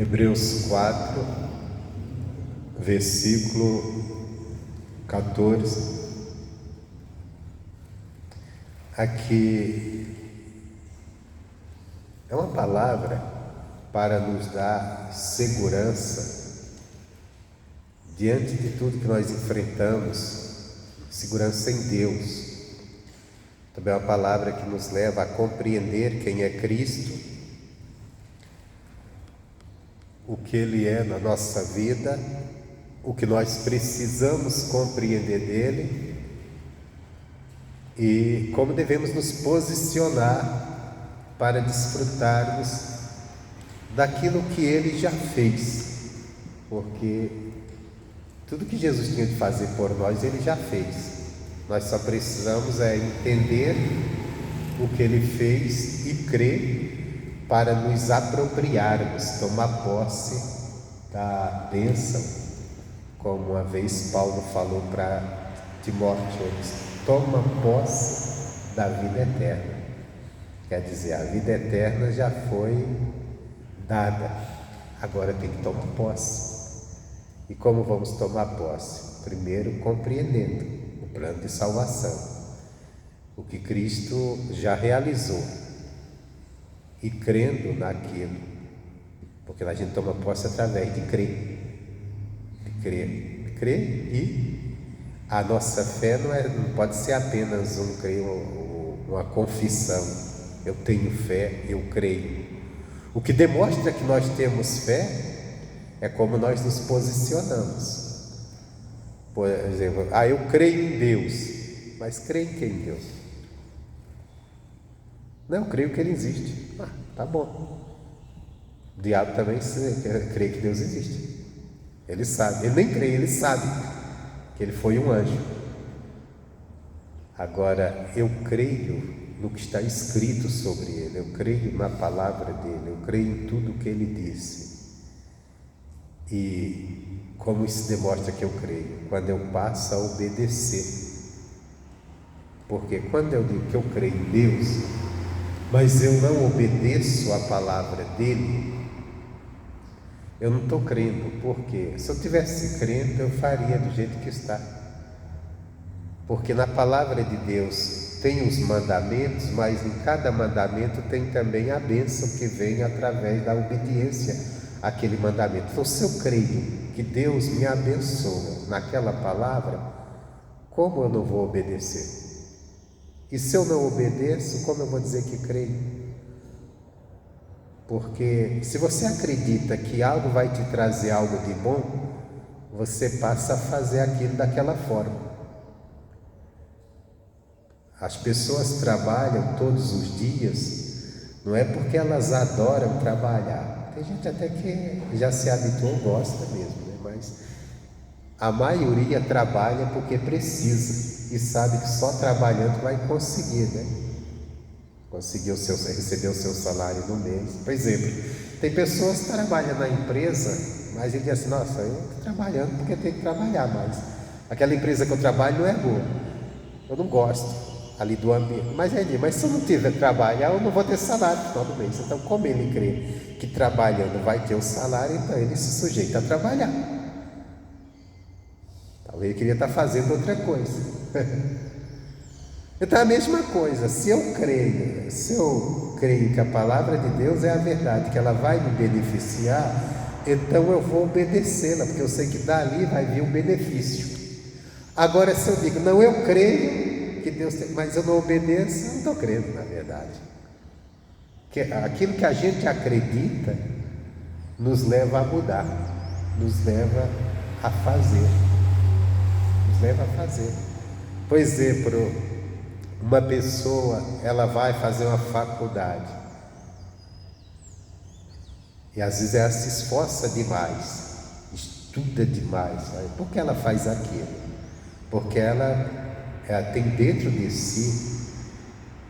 Hebreus 4, versículo 14. Aqui é uma palavra para nos dar segurança diante de tudo que nós enfrentamos, segurança em Deus. Também é uma palavra que nos leva a compreender quem é Cristo, o que Ele é na nossa vida, o que nós precisamos compreender dEle e como devemos nos posicionar para desfrutarmos daquilo que Ele já fez, porque tudo que Jesus tinha de fazer por nós, Ele já fez. Nós só precisamos entender o que Ele fez e crer para nos apropriarmos, tomar posse da bênção, como uma vez Paulo falou para Timóteo: toma posse da vida eterna. Quer dizer, a vida eterna já foi dada, agora tem que tomar posse. E como vamos tomar posse? Primeiro, compreendendo o plano de salvação, o que Cristo já realizou, e crendo naquilo, porque a gente toma posse através de crer, e a nossa fé não pode ser apenas uma confissão. Eu tenho fé, eu creio. O que demonstra que nós temos fé é como nós nos posicionamos. Por exemplo, eu creio em Deus, mas creio em quem? Deus? Não, eu creio que Ele existe. Tá bom. O diabo também crê que Deus existe. Ele sabe, ele nem crê, ele sabe que Ele foi um anjo. Agora, eu creio no que está escrito sobre Ele, eu creio na palavra dEle, eu creio em tudo o que Ele disse. E como isso demonstra que eu creio? Quando eu passo a obedecer. Porque quando eu digo que eu creio em Deus, mas eu não obedeço a palavra dEle, eu não estou crendo. Porque se eu tivesse crendo, eu faria do jeito que está. Porque na palavra de Deus tem os mandamentos, mas em cada mandamento tem também a bênção que vem através da obediência àquele mandamento. Então, se eu creio que Deus me abençoa naquela palavra, como eu não vou obedecer? E se eu não obedeço, como eu vou dizer que creio? Porque se você acredita que algo vai te trazer algo de bom, você passa a fazer aquilo daquela forma. As pessoas trabalham todos os dias, não é porque elas adoram trabalhar. Tem gente até que já se habituou, gosta mesmo, né? Mas a maioria trabalha porque precisa e sabe que só trabalhando vai conseguir, né? Receber o seu salário no mês. Por exemplo, tem pessoas que trabalham na empresa, mas ele diz assim: nossa, eu estou trabalhando porque tenho que trabalhar, mas aquela empresa que eu trabalho não é boa, eu não gosto ali do ambiente. Mas ele diz: mas se eu não tiver trabalhar, eu não vou ter salário no final do mês. Então, como ele crê que trabalhando vai ter o salário, então ele se sujeita a trabalhar. Talvez ele queria estar fazendo outra coisa. Então é a mesma coisa. Se eu creio que a palavra de Deus é a verdade, que ela vai me beneficiar, então eu vou obedecê-la, porque eu sei que dali vai vir um benefício. Agora, se eu digo: não, eu creio que Deus tem, mas eu não obedeço, eu não estou crendo, na verdade. Que aquilo que a gente acredita nos leva a mudar, nos leva a fazer. Por exemplo, uma pessoa, ela vai fazer uma faculdade e às vezes ela se esforça demais, estuda demais. Por que ela faz aquilo? Porque ela tem dentro de si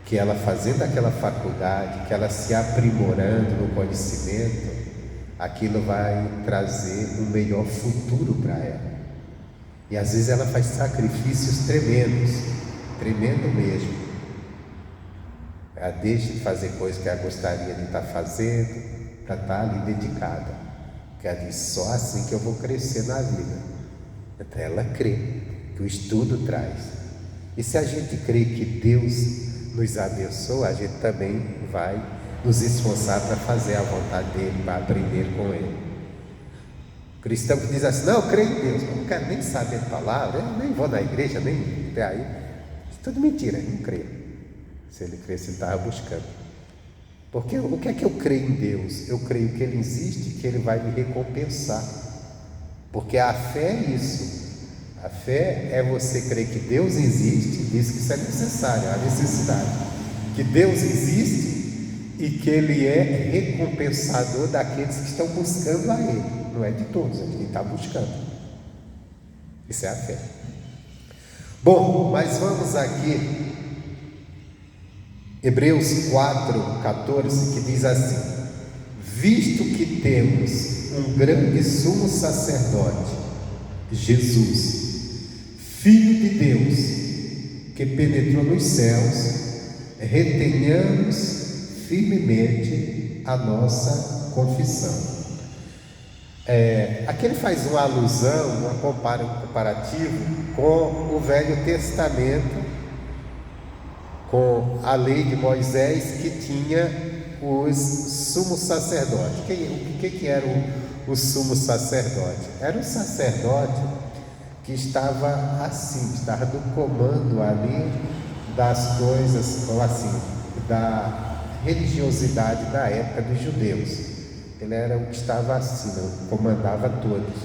que ela fazendo aquela faculdade, que ela se aprimorando no conhecimento, aquilo vai trazer um melhor futuro para ela. E às vezes ela faz sacrifícios tremendos, tremendo mesmo. Ela deixa de fazer coisas que ela gostaria de estar fazendo, para estar ali dedicada. Porque ela diz, só assim que eu vou crescer na vida. Então ela crê, que o estudo traz. E se a gente crê que Deus nos abençoa, a gente também vai nos esforçar para fazer a vontade dele, para aprender com ele. O cristão que diz assim, não, eu creio em Deus, mas não quero nem saber a palavra, eu nem vou na igreja, nem até aí. Isso é tudo mentira, ele não crê. Se ele crê, ele estava buscando. Porque o que é que eu creio em Deus? Eu creio que Ele existe e que Ele vai me recompensar. Porque a fé é isso. A fé é você crer que Deus existe, e diz que isso é necessário, é a necessidade. Que Deus existe e que Ele é recompensador daqueles que estão buscando a Ele. Não é de todos, é de quem está buscando. Isso é a fé. Bom, mas vamos aqui. Hebreus 4,14, que diz assim: visto que temos um grande sumo sacerdote, Jesus, Filho de Deus, que penetrou nos céus, retenhamos firmemente a nossa confissão. Aqui ele faz uma alusão, um comparativo com o Velho Testamento, com a lei de Moisés, que tinha os sumos sacerdotes. O que era o sumo sacerdote? Era um sacerdote que estava assim, estava no comando ali das coisas, ou assim, da religiosidade da época dos judeus. Ele era o que estava acima, comandava todos.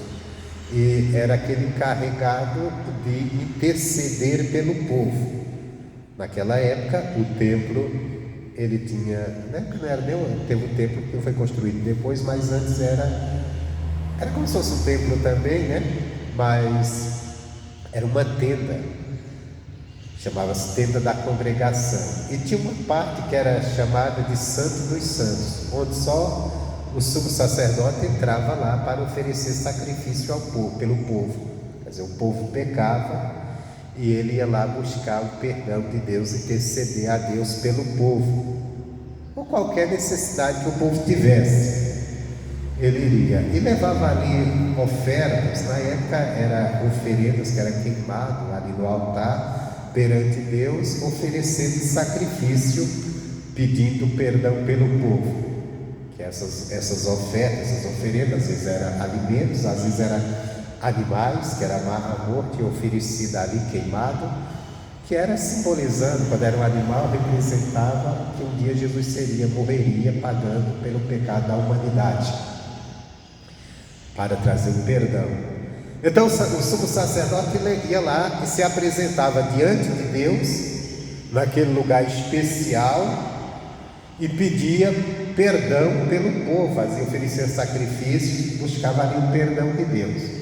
E era aquele encarregado de interceder pelo povo. Naquela época, o templo, ele tinha, não era nem, teve um templo que foi construído depois, mas antes era como se fosse um templo também, mas era uma tenda, chamava-se tenda da congregação, e tinha uma parte que era chamada de Santo dos Santos, onde só o sumo sacerdote entrava lá para oferecer sacrifício ao povo, pelo povo. Quer dizer, o povo pecava e ele ia lá buscar o perdão de Deus, interceder a Deus pelo povo, ou qualquer necessidade que o povo tivesse. Ele iria e levava ali ofertas. Na época eram oferendas que eram queimadas ali no altar perante Deus, oferecendo sacrifício, pedindo perdão pelo povo. Que essas ofertas, essas oferendas, às vezes eram alimentos, às vezes eram animais, que era a morte oferecida ali, queimado, que era simbolizando, quando era um animal, representava que um dia Jesus morreria pagando pelo pecado da humanidade, para trazer o perdão. Então o sumo sacerdote ia lá e se apresentava diante de Deus, naquele lugar especial, e pedia perdão pelo povo, fazia oferecer sacrifícios, buscava ali o perdão de Deus.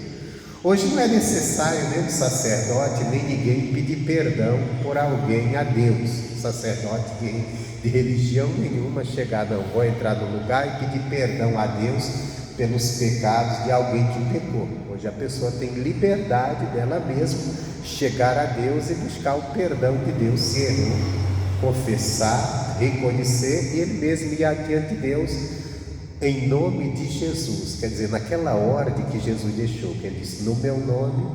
Hoje não é necessário nem o sacerdote, nem ninguém pedir perdão por alguém a Deus. O sacerdote de religião nenhuma chegar, não, vou entrar no lugar e pedir perdão a Deus pelos pecados de alguém que pecou. Hoje a pessoa tem liberdade dela mesma chegar a Deus e buscar o perdão de Deus, se errou, confessar, reconhecer e ele mesmo ir adiante de Deus em nome de Jesus. Quer dizer, naquela ordem que Jesus deixou, que ele disse, no meu nome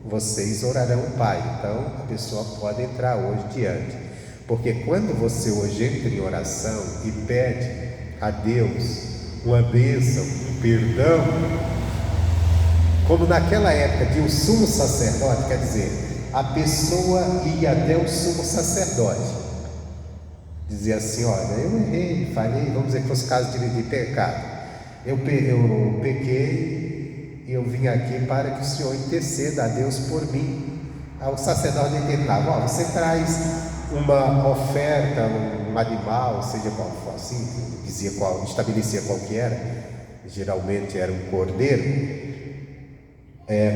vocês orarão o Pai. Então a pessoa pode entrar hoje diante, porque quando você hoje entra em oração e pede a Deus uma bênção, um perdão, como naquela época de um sumo sacerdote, quer dizer, a pessoa ia até o sumo sacerdote, dizia assim, olha, eu errei, falhei, vamos dizer que fosse caso de pecado, eu pequei e eu vim aqui para que o Senhor interceda a Deus por mim. O sacerdote entendava, você traz uma oferta, um animal, seja qual for, assim, estabelecia qual que era, geralmente era um cordeiro,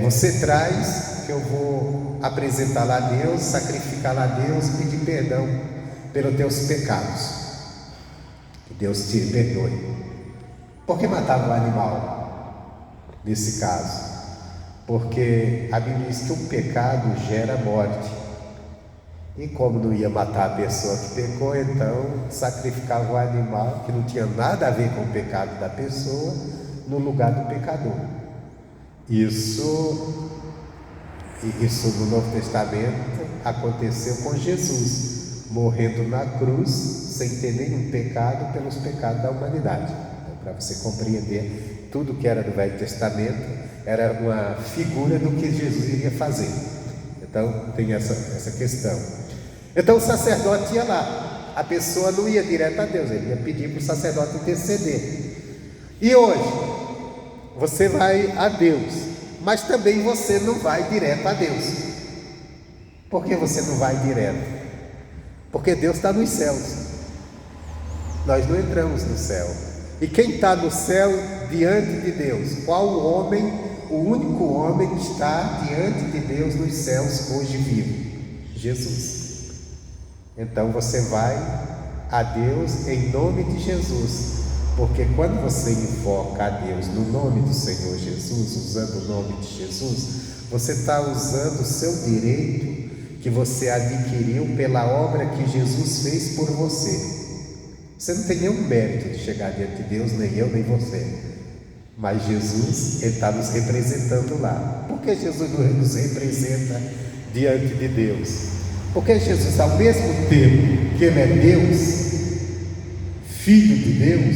você traz que eu vou apresentar lá a Deus, sacrificar lá a Deus e pedir perdão pelos teus pecados, que Deus te perdoe. Por que matava o animal nesse caso? Porque a Bíblia diz que o pecado gera morte, e como não ia matar a pessoa que pecou, então sacrificava o animal que não tinha nada a ver com o pecado da pessoa, no lugar do pecador. Isso no Novo Testamento aconteceu com Jesus, morrendo na cruz sem ter nenhum pecado pelos pecados da humanidade. Então, para você compreender, tudo que era do Velho Testamento era uma figura do que Jesus iria fazer. Então tem essa questão. Então o sacerdote ia lá, a pessoa não ia direto a Deus, ele ia pedir para o sacerdote interceder. E hoje você vai a Deus, mas também você não vai direto a Deus. Por que você não vai direto? Porque Deus está nos céus, nós não entramos no céu. E quem está no céu diante de Deus? Qual o homem, o único homem que está diante de Deus nos céus hoje vivo? Jesus. Então você vai a Deus em nome de Jesus, porque quando você invoca a Deus no nome do Senhor Jesus, usando o nome de Jesus, você está usando o seu direito que você adquiriu pela obra que Jesus fez por você. Você não tem nenhum mérito de chegar diante de Deus, nem eu, nem você. Mas Jesus, Ele está nos representando lá. Por que Jesus nos representa diante de Deus? Porque Jesus, ao mesmo tempo que Ele é Deus, Filho de Deus,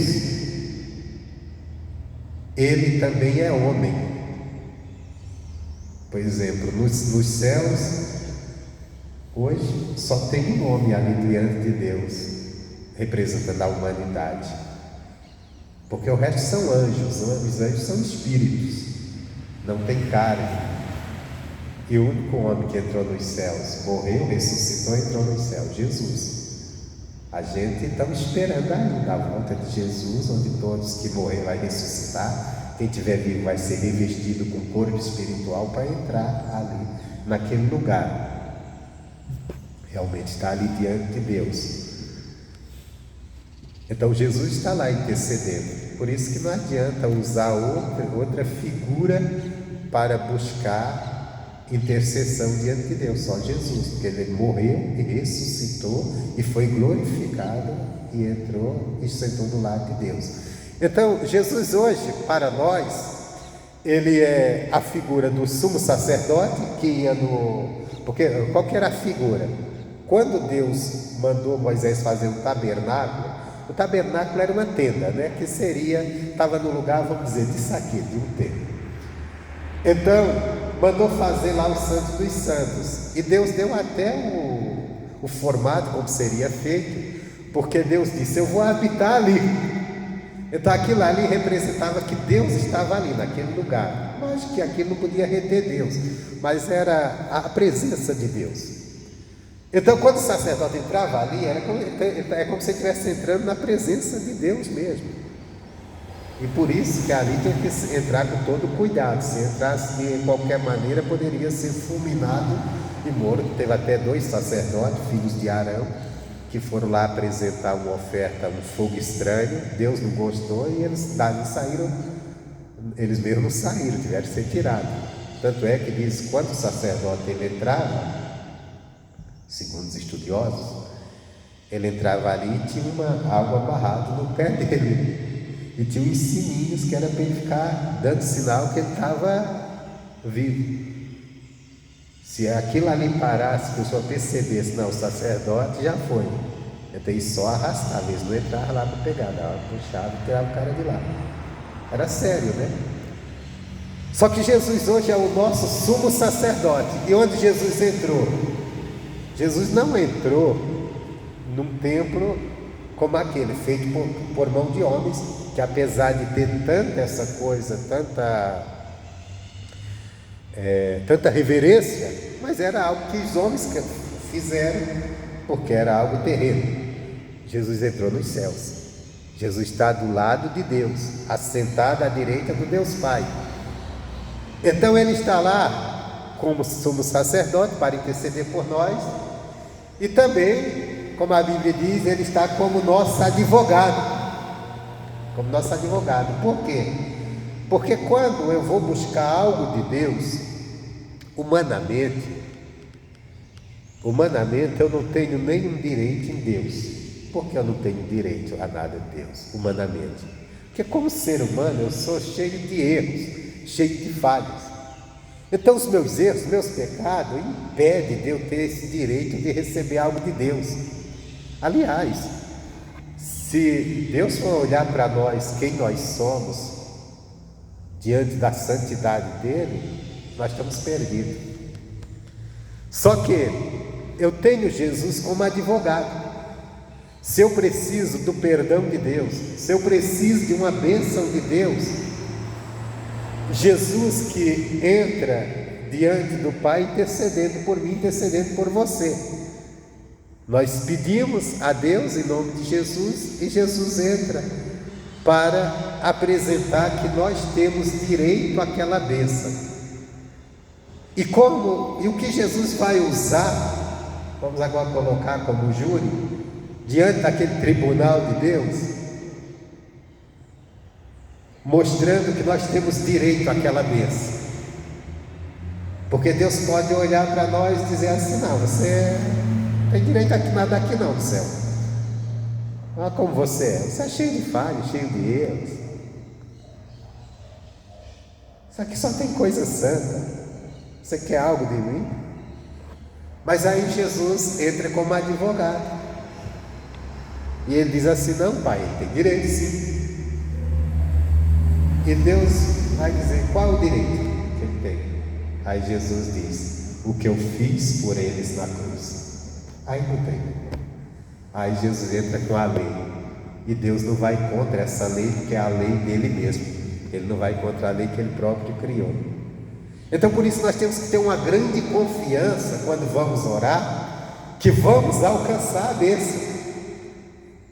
Ele também é homem. Por exemplo, nos céus, hoje, só tem um homem ali diante de Deus, representando a humanidade, porque o resto são anjos. Os anjos são espíritos, não tem carne. E o único homem que entrou nos céus, morreu, ressuscitou e entrou nos céus, Jesus. A gente está esperando ainda a volta de Jesus, onde todos que morrer vai ressuscitar, quem estiver vivo vai ser revestido com corpo espiritual para entrar ali naquele lugar, realmente está ali diante de Deus. Então Jesus está lá intercedendo. Por isso que não adianta usar outra figura para buscar intercessão diante de Deus, só Jesus, porque Ele morreu e ressuscitou e foi glorificado e entrou e sentou do lado de Deus. Então Jesus hoje, para nós, Ele é a figura do sumo sacerdote que ia porque qual que era a figura? Quando Deus mandou Moisés fazer um tabernáculo, o tabernáculo era uma tenda, né? Que estava no lugar, vamos dizer, disso aqui, de um templo. Então, mandou fazer lá o Santo dos Santos. E Deus deu até o formato como seria feito, porque Deus disse: eu vou habitar ali. Então aquilo ali representava que Deus estava ali, naquele lugar. Lógico que aquilo não podia reter Deus, mas era a presença de Deus. Então, quando o sacerdote entrava ali, é como se ele estivesse entrando na presença de Deus mesmo. E por isso que ali tinha que entrar com todo cuidado. Se entrasse de qualquer maneira, poderia ser fulminado e morto. Teve até 2 sacerdotes, filhos de Arão, que foram lá apresentar uma oferta, um fogo estranho. Deus não gostou e eles dali saíram. Eles mesmos não saíram, tiveram que ser tirados. Tanto é que diz, quando o sacerdote ele entrava, segundo os estudiosos, ele entrava ali e tinha uma água amarrada no pé dele. E tinha uns sininhos que era para ele ficar dando sinal que ele estava vivo. Se aquilo ali parasse, a pessoa percebesse, não, o sacerdote já foi. Então ele só arrastava, eles não entravam lá para pegar, dava uma puxada e tirava o cara de lá. Era sério, né? Só que Jesus hoje é o nosso sumo sacerdote. E onde Jesus entrou? Jesus não entrou num templo como aquele, feito por mão de homens, que apesar de ter tanta essa coisa, tanta reverência, mas era algo que os homens fizeram, porque era algo terreno. Jesus entrou nos céus. Jesus está do lado de Deus, assentado à direita do Deus Pai. Então ele está lá como sumo sacerdote para interceder por nós, e também, como a Bíblia diz, ele está como nosso advogado. Como nosso advogado. Por quê? Porque quando eu vou buscar algo de Deus, humanamente eu não tenho nenhum direito em Deus. Por que eu não tenho direito a nada de Deus, humanamente? Porque como ser humano eu sou cheio de erros, cheio de falhas. Então os meus erros, meus pecados impedem de eu ter esse direito de receber algo de Deus. Aliás, se Deus for olhar para nós, quem nós somos, diante da santidade dele, nós estamos perdidos. Só que eu tenho Jesus como advogado. Se eu preciso do perdão de Deus, se eu preciso de uma bênção de Deus, Jesus que entra diante do Pai intercedendo por mim, intercedendo por você. Nós pedimos a Deus em nome de Jesus e Jesus entra para apresentar que nós temos direito àquela bênção. E o que Jesus vai usar, vamos agora colocar como júri, diante daquele tribunal de Deus, mostrando que nós temos direito àquela bênção. Porque Deus pode olhar para nós e dizer assim: não, você não tem direito a nada aqui não do céu. Olha como você é cheio de falhas, cheio de erros. Isso aqui só tem coisa santa. Você quer algo de mim? Mas aí Jesus entra como advogado. E ele diz assim: não, Pai, ele tem direito sim. E Deus vai dizer: qual é o direito que ele tem? Aí Jesus diz: o que eu fiz por eles na cruz. Aí não tem. Aí Jesus entra com a lei. E Deus não vai contra essa lei, porque é a lei dele mesmo. Ele não vai contra a lei que ele próprio criou. Então por isso nós temos que ter uma grande confiança quando vamos orar, que vamos alcançar a bênção.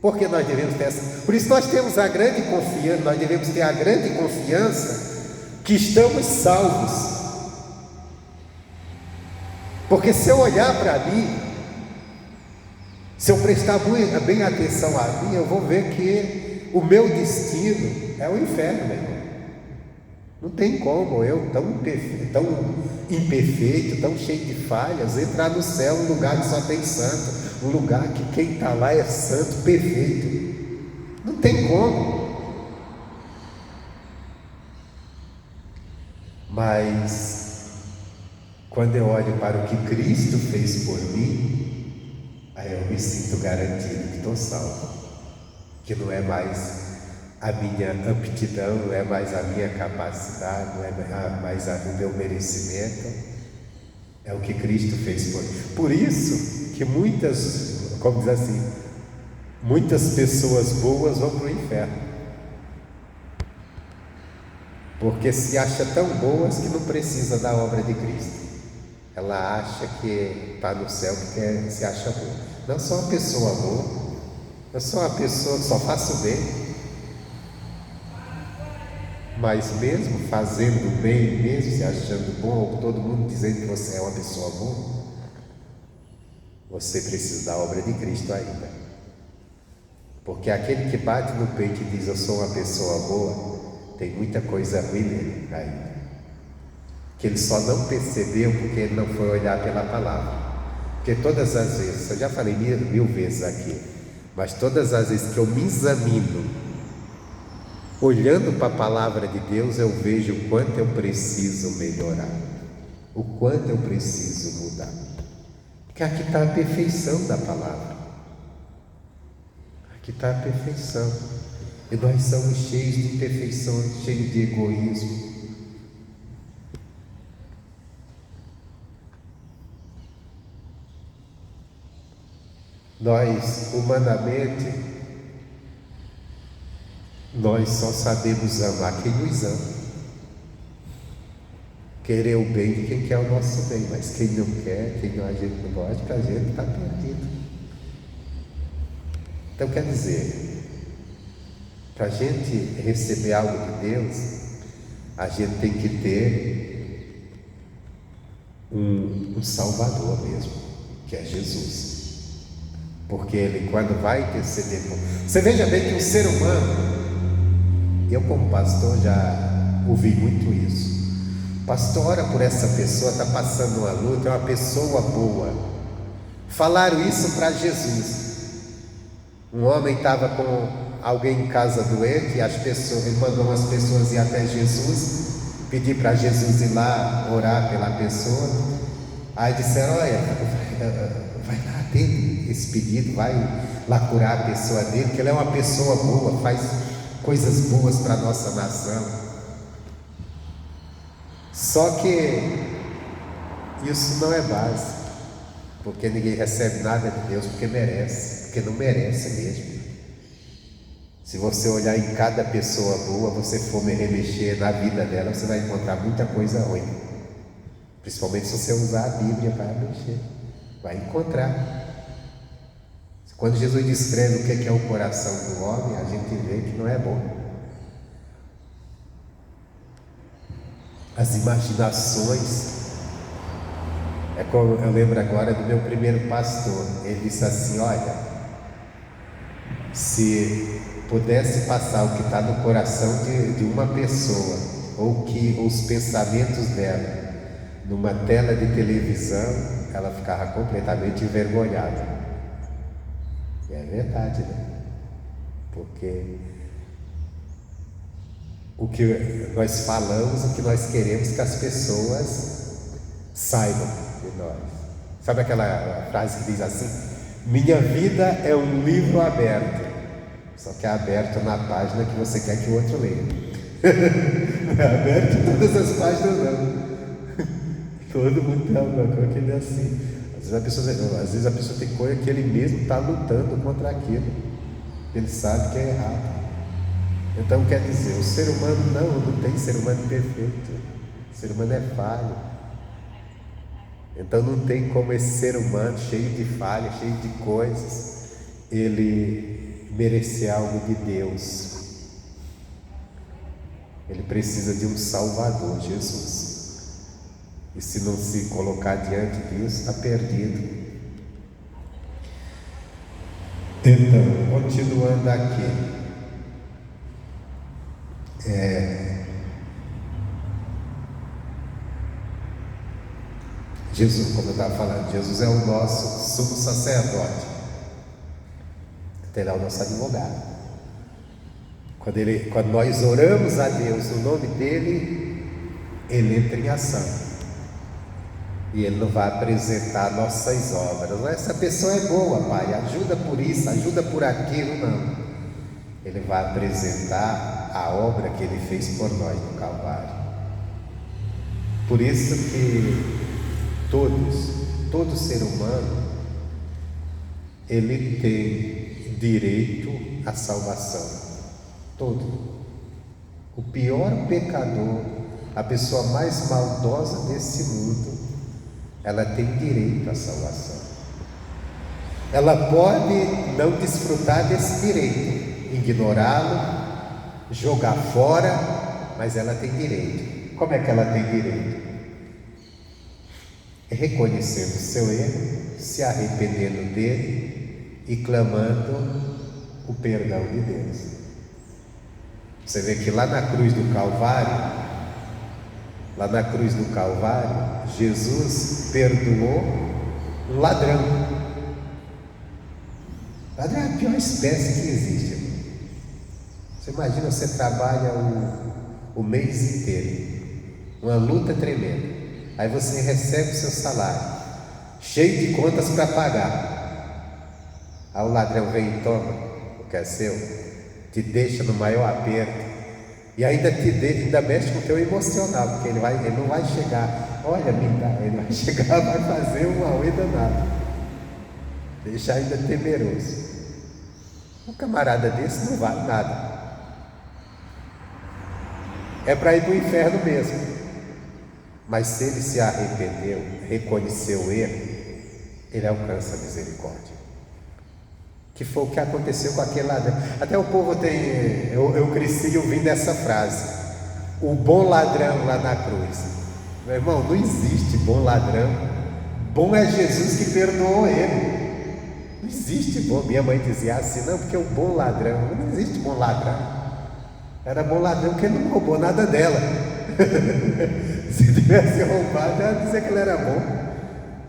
Porque nós devemos ter essa. Por isso nós temos a grande confiança, nós devemos ter a grande confiança que estamos salvos. Porque se eu olhar para mim, se eu prestar bem atenção a mim, eu vou ver que o meu destino é o inferno, meu irmão. Não tem como eu, tão imperfeito, tão cheio de falhas, entrar no céu, um lugar que só tem santo, um lugar que quem está lá é santo, perfeito. Não tem como. Mas quando eu olho para o que Cristo fez por mim, aí eu me sinto garantido que estou salvo, que não é mais a minha aptidão, não é mais a minha capacidade, não é mais o meu merecimento, é o que Cristo fez por mim. Por isso que muitas, como diz assim, muitas pessoas boas vão para o inferno, porque se acha tão boas que não precisa da obra de Cristo. Ela acha que está no céu porque se acha boa. Não sou uma pessoa boa, eu sou uma pessoa que só faço bem. Mas mesmo fazendo bem, mesmo se achando bom, ou todo mundo dizendo que você é uma pessoa boa, você precisa da obra de Cristo ainda. Porque aquele que bate no peito e diz: eu sou uma pessoa boa, tem muita coisa ruim nele ainda, que ele só não percebeu porque ele não foi olhar pela palavra. Porque todas as vezes, eu já falei mil vezes aqui, mas todas as vezes que eu me examino olhando para a palavra de Deus, eu vejo o quanto eu preciso melhorar, o quanto eu preciso mudar. Porque aqui está a perfeição da palavra, aqui está a perfeição, e nós somos cheios de imperfeições, cheios de egoísmo. Nós, humanamente, nós só sabemos amar quem nos ama, querer o bem de quem quer o nosso bem, mas quem não quer, quem a gente não gosta, a gente está perdido. Então quer dizer, para a gente receber algo de Deus, a gente tem que ter um Salvador mesmo, que é Jesus. Porque Ele, quando vai interceder por... Você veja bem que o ser humano, eu como pastor já ouvi muito isso. Pastor, ora por essa pessoa, está passando uma luta, é uma pessoa boa. Falaram isso para Jesus. Um homem estava com alguém em casa doente, e ele mandou umas pessoas ir até Jesus, pedir para Jesus ir lá orar pela pessoa. Aí disseram: olha, vai lá, atende esse pedido, vai lá curar a pessoa dele, que ele é uma pessoa boa, faz coisas boas para a nossa nação. Só que isso não é base, porque ninguém recebe nada de Deus porque merece, porque não merece mesmo. Se você olhar em cada pessoa boa, você for remexer na vida dela, você vai encontrar muita coisa ruim. Principalmente se você usar a Bíblia para mexer, vai encontrar. Quando Jesus descreve o que é o coração do homem, a gente vê que não é bom. As imaginações. Eu lembro agora do meu primeiro pastor. Ele disse assim: olha, se pudesse passar o que está no coração de uma pessoa, ou que os pensamentos dela numa tela de televisão, ela ficava completamente envergonhada. E é verdade, né? Porque o que nós falamos, o que nós queremos que as pessoas saibam de nós. Sabe aquela frase que diz assim: minha vida é um livro aberto, só que é aberto na página que você quer que o outro leia. Não é aberto em todas as páginas, não. Todo mundo tem alguma coisa que ele é assim. Às vezes a pessoa tem coisa que ele mesmo está lutando contra aquilo. Ele sabe que é errado. Então quer dizer, o ser humano não tem ser humano perfeito. O ser humano é falho. Então não tem como esse ser humano cheio de falhas, cheio de coisas, ele merecer algo de Deus. Ele precisa de um Salvador, Jesus. E se não se colocar diante disso, está perdido. Então, continuando aqui. Jesus, como eu estava falando, Jesus é o nosso sumo sacerdote. Ele é o nosso advogado. Quando nós oramos a Deus no nome dele, ele entra em ação. E ele não vai apresentar nossas obras. Essa pessoa é boa, Pai, ajuda por isso, ajuda por aquilo. Não. Ele vai apresentar a obra que ele fez por nós no Calvário. Por isso que todo ser humano, ele tem direito à salvação. Todo. O pior pecador, a pessoa mais maldosa desse mundo, ela tem direito à salvação. Ela pode não desfrutar desse direito, ignorá-lo, jogar fora, mas ela tem direito. Como é que ela tem direito? Reconhecendo o seu erro, se arrependendo dele e clamando o perdão de Deus. Você vê que lá na cruz do Calvário, Jesus perdoou um ladrão. Ladrão é a pior espécie que existe. Você imagina, você trabalha o mês inteiro, uma luta tremenda. Aí você recebe o seu salário, cheio de contas para pagar. Aí o ladrão vem e toma o que é seu, te deixa no maior aperto, e ainda mexe com o teu emocional, porque ele não vai chegar, olha, me dá, ele vai chegar, vai fazer uma auê danada, deixar ainda temeroso. Um camarada desse não vale nada, é para ir para o inferno mesmo. Mas se ele se arrependeu, reconheceu o erro, ele alcança a misericórdia. Que foi o que aconteceu com aquele ladrão. Até o povo eu cresci ouvindo essa frase: o bom ladrão lá na cruz. Meu irmão, não existe bom ladrão. Bom é Jesus que perdoou ele. Não existe bom. Minha mãe dizia assim: não, porque o bom ladrão. Não existe bom ladrão. Era bom ladrão porque ele não roubou nada dela. Se tivesse roubado, ela ia dizer que ele era bom.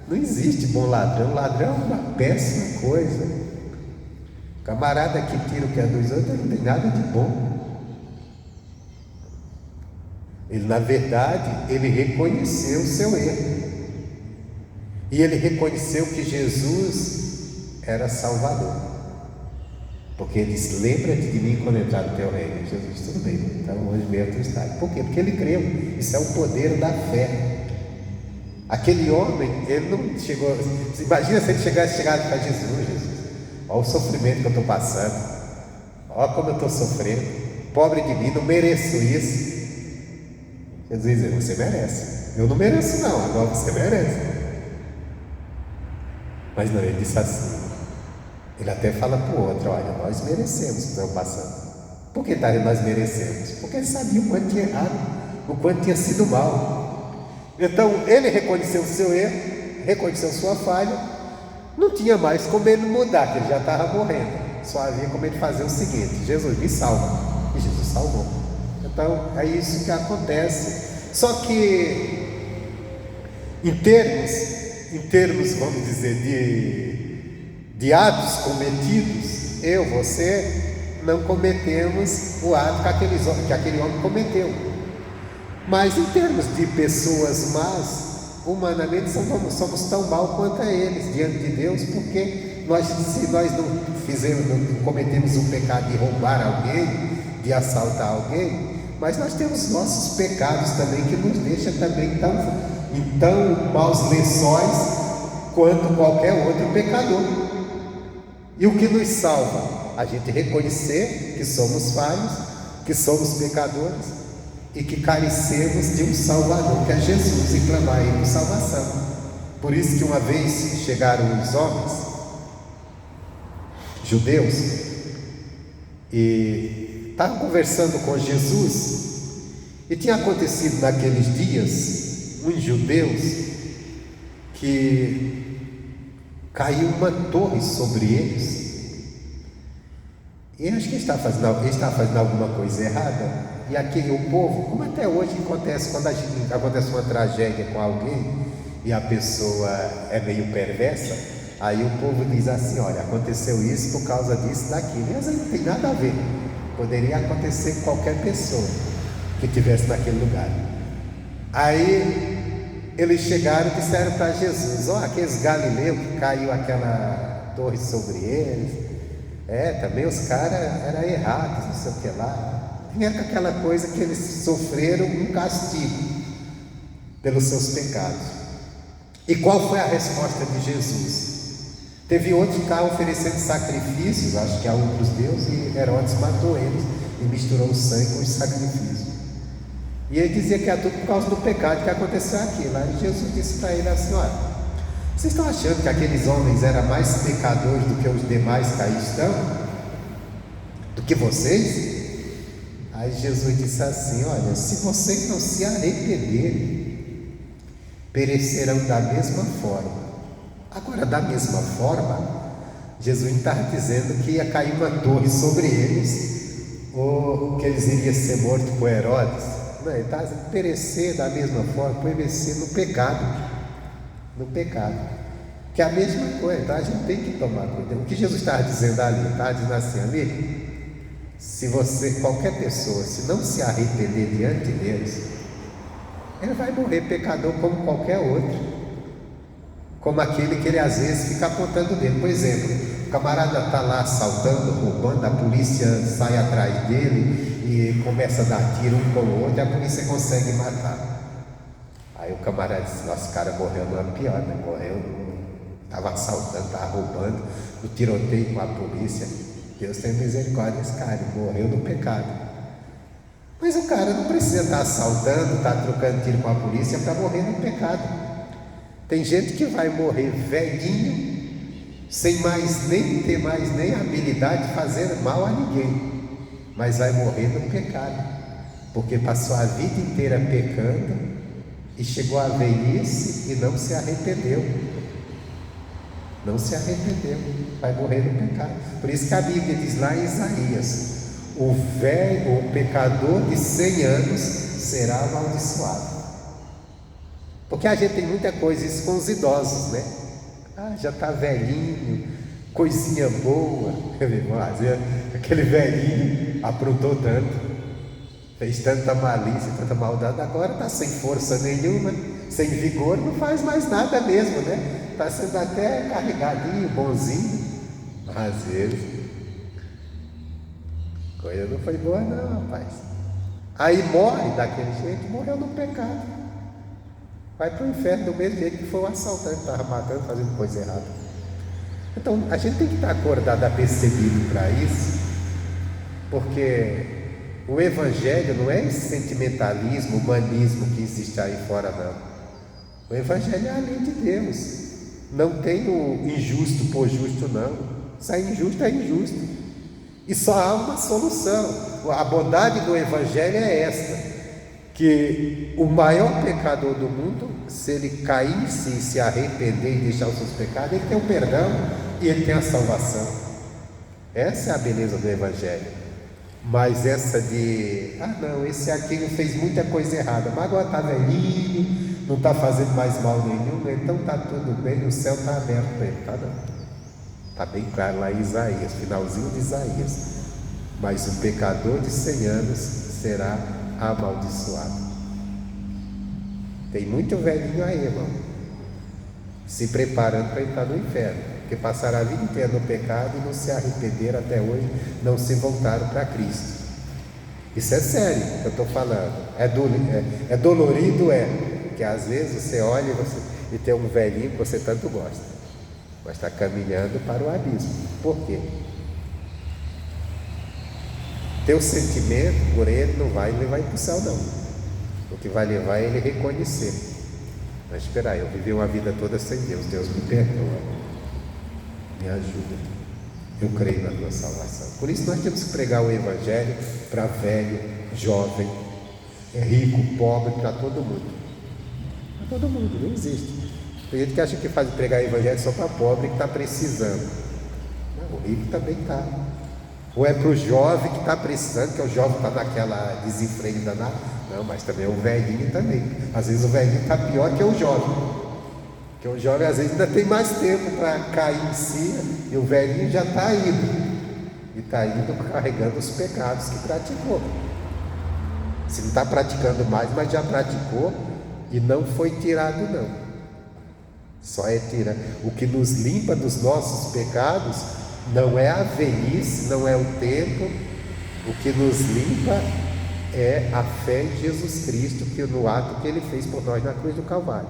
Não existe bom ladrão. Ladrão é uma péssima coisa. O Camarada que tira o que é dos outros não tem nada de bom. Ele, na verdade, ele reconheceu o seu erro. E ele reconheceu que Jesus era Salvador. Porque ele disse: lembra-te de mim quando entrar no teu reino. Jesus disse: tudo bem, então hoje mesmo tu está. Por quê? Porque ele creu. Isso é o poder da fé. Aquele homem, ele não chegou. Imagina se ele tivesse chegado para Jesus: Jesus, olha o sofrimento que eu estou passando, olha como eu estou sofrendo, pobre de mim, não mereço isso. Jesus diz: você merece. Eu não mereço não, agora você merece. Mas não, ele disse assim, ele até fala para o outro: olha, nós merecemos o que estamos passando. Por que nós merecemos? Porque ele sabia o quanto tinha errado, o quanto tinha sido mal. Então ele reconheceu o seu erro, reconheceu sua falha, não tinha mais como ele mudar, que ele já estava morrendo. Só havia como ele fazer o seguinte: Jesus, me salva. E Jesus salvou. Então é isso que acontece. Só que em termos, vamos dizer, de atos cometidos, eu, você, não cometemos o ato que aquele homem cometeu. Mas em termos de pessoas más, humanamente somos tão mal quanto eles diante de Deus, porque se nós não cometemos o pecado de roubar alguém, de assaltar alguém, mas nós temos nossos pecados também, que nos deixam também em tão maus lençóis quanto qualquer outro pecador. E o que nos salva? A gente reconhecer que somos falhos, que somos pecadores e que carecemos de um Salvador, que é Jesus, e clamar a Ele por salvação. Por isso que uma vez chegaram os homens judeus e estavam conversando com Jesus, e tinha acontecido naqueles dias uns judeus que caiu uma torre sobre eles, e acho que ele estava fazendo alguma coisa errada. E aquele, o povo, como até hoje acontece, quando acontece uma tragédia com alguém e a pessoa é meio perversa, aí o povo diz assim: olha, aconteceu isso por causa disso, daquilo. E às vezes não tem nada a ver, poderia acontecer com qualquer pessoa que estivesse naquele lugar. Aí eles chegaram e disseram para Jesus: ó, aqueles galileus que caiu aquela torre sobre eles, também os caras eram errados, não sei o que lá. Vinha com aquela coisa que eles sofreram um castigo pelos seus pecados. E qual foi a resposta de Jesus? Teve outro que estava oferecendo sacrifícios, acho que a outros deuses, e Herodes matou eles e misturou o sangue com os sacrifícios. E ele dizia que era tudo por causa do pecado que aconteceu aquilo. Aí Jesus disse para ele assim: olha, vocês estão achando que aqueles homens eram mais pecadores do que os demais que aí estão? Do que vocês? Aí Jesus disse assim: olha, se vocês não se arrependerem, perecerão da mesma forma. Agora, da mesma forma, Jesus estava dizendo que ia cair uma torre sobre eles, ou que eles iriam ser mortos por Herodes. Não, ele estava dizendo perecer da mesma forma, perecer no pecado. No pecado. Que é a mesma coisa, então a gente tem que tomar cuidado. O que Jesus estava dizendo ali? Estava dizendo assim: amigo, se você, qualquer pessoa, se não se arrepender diante de Deus, ele vai morrer pecador como qualquer outro, como aquele que ele às vezes fica apontando o dedo. Por exemplo, o camarada está lá assaltando, roubando, a polícia sai atrás dele e começa a dar tiro um com o outro, e a polícia consegue matar. Aí o camarada diz: nossa, o cara morreu numa pior, né? Estava assaltando, estava roubando, no tiroteio com a polícia. Deus tem misericórdia desse cara, ele morreu no pecado. Mas o cara não precisa estar assaltando, estar trocando tiro com a polícia para morrer no pecado. Tem gente que vai morrer velhinho, sem ter mais nem habilidade de fazer mal a ninguém, mas vai morrer no pecado, porque passou a vida inteira pecando e chegou à velhice e não se arrependeu. Não se arrependeu, vai morrer no pecado. Por isso que a Bíblia diz lá em Isaías: o pecador de 100 anos será amaldiçoado. Porque a gente tem muita coisa isso com os idosos, né? Já está velhinho, coisinha boa. Aquele velhinho aprontou tanto, fez tanta malícia, tanta maldade, agora está sem força nenhuma, sem vigor, não faz mais nada mesmo, né? Está sendo até carregadinho, bonzinho, mas às vezes a coisa não foi boa não, rapaz. Aí morre daquele jeito, morreu no pecado, vai para o inferno do mesmo jeito que foi o assaltante, estava matando, fazendo coisa errada. Então a gente tem que estar acordado, apercebido para isso, porque o Evangelho não é esse sentimentalismo, humanismo que existe aí fora, não. O Evangelho é a lei de Deus. Não tem o injusto por justo, não. Se é injusto, é injusto. E só há uma solução. A bondade do Evangelho é esta: que o maior pecador do mundo, se ele cair em si, se arrepender e deixar os seus pecados, ele tem o perdão e ele tem a salvação. Essa é a beleza do Evangelho. Mas essa de, não, esse aqui não fez muita coisa errada, mas agora está velhinho, não está fazendo mais mal nenhum, então está tudo bem, o céu está aberto para ele, tá não. Está bem claro lá em Isaías, finalzinho de Isaías. Mas o pecador de 100 anos será amaldiçoado. Tem muito velhinho aí, irmão, se preparando para entrar no inferno, porque passaram a vida inteira no pecado e não se arrependeram até hoje, não se voltaram para Cristo. Isso é sério que eu estou falando. É dolorido, porque às vezes você olha e tem um velhinho que você tanto gosta, mas está caminhando para o abismo. Por quê? Teu sentimento por ele não vai levar para o céu, não. O que vai levar é ele reconhecer: mas espera aí, eu vivi uma vida toda sem Deus, Deus me perdoa, me ajuda, eu creio na tua salvação. Por isso nós temos que pregar o Evangelho para velho, jovem, rico, pobre, para todo mundo. Para todo mundo, não existe. Tem gente que acha que faz pregar o Evangelho só para pobre que está precisando. Não, o rico também está. Ou é para o jovem que está precisando, que o jovem está naquela desenfreio danado. Não, mas também o velhinho também. Às vezes o velhinho está pior que o jovem. Porque o jovem às vezes ainda tem mais tempo para cair em si, e o velhinho já está indo. E está indo carregando os pecados que praticou. Se não está praticando mais, mas já praticou e não foi tirado, não. Só é tirar. O que nos limpa dos nossos pecados não é a velhice, não é o tempo. O que nos limpa é a fé em Jesus Cristo, que no ato que Ele fez por nós na cruz do Calvário.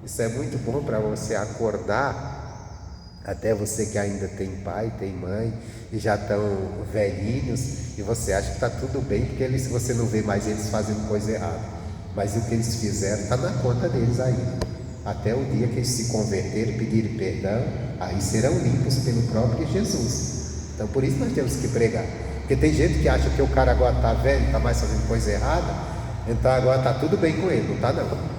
Isso é muito bom para você acordar, até você que ainda tem pai, tem mãe e já estão velhinhos, e você acha que está tudo bem, porque se você não vê mais eles fazendo coisa errada, mas o que eles fizeram está na conta deles ainda. Até o dia que eles se converterem, pedirem perdão, aí serão limpos pelo próprio Jesus. Então por isso nós temos que pregar. Porque tem gente que acha que o cara agora está velho, está mais fazendo coisa errada, então agora está tudo bem com ele. Não está, não.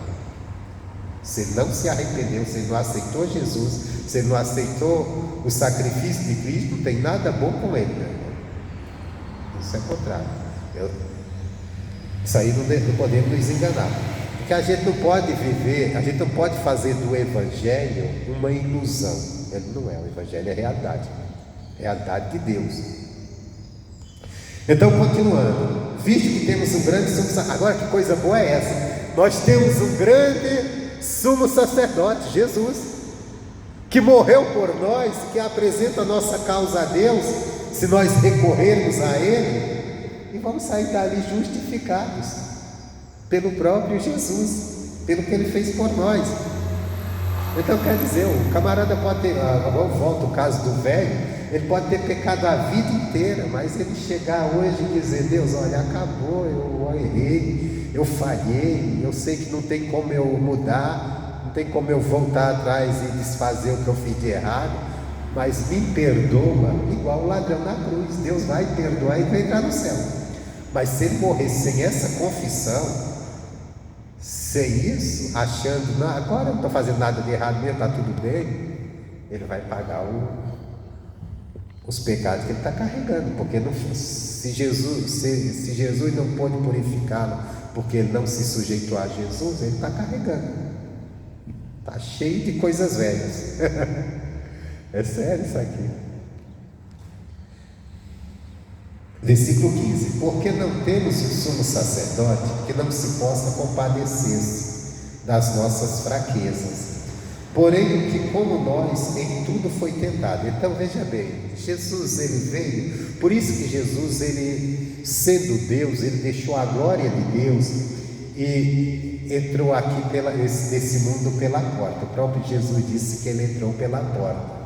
Se ele não se arrependeu, se ele não aceitou Jesus, se ele não aceitou o sacrifício de Cristo, não tem nada bom com ele, né? Isso é contrário. Isso aí não podemos nos enganar. Porque a gente não pode viver, a gente não pode fazer do Evangelho uma ilusão. Ele não é, o Evangelho é realidade. Realidade de Deus. Então, continuando, visto que temos um grande sumo sacerdote, agora que coisa boa é essa? Nós temos um grande sumo sacerdote, Jesus, que morreu por nós, que apresenta a nossa causa a Deus, se nós recorrermos a Ele, e vamos sair dali justificados pelo próprio Jesus, pelo que Ele fez por nós. Então quer dizer, o camarada pode ter, agora volta o caso do velho, ele pode ter pecado a vida inteira, mas ele chegar hoje e dizer: Deus, olha, acabou, eu errei, eu falhei, eu sei que não tem como eu mudar, não tem como eu voltar atrás e desfazer o que eu fiz de errado, mas me perdoa, igual o ladrão na cruz. Deus vai perdoar e vai entrar no céu. Mas se ele morrer sem essa confissão, sem isso, achando, não, agora eu não estou fazendo nada de errado mesmo, está tudo bem, ele vai pagar os pecados que ele está carregando, porque não, se Jesus não pôde purificá-lo, porque ele não se sujeitou a Jesus, ele está carregando, está cheio de coisas velhas. É sério isso aqui. Versículo 15: porque não temos um sumo sacerdote que não se possa compadecer-se das nossas fraquezas, porém que como nós em tudo foi tentado. Então veja bem, Jesus ele veio, por isso que Jesus ele sendo Deus, ele deixou a glória de Deus e entrou aqui nesse mundo pela porta. O próprio Jesus disse que ele entrou pela porta.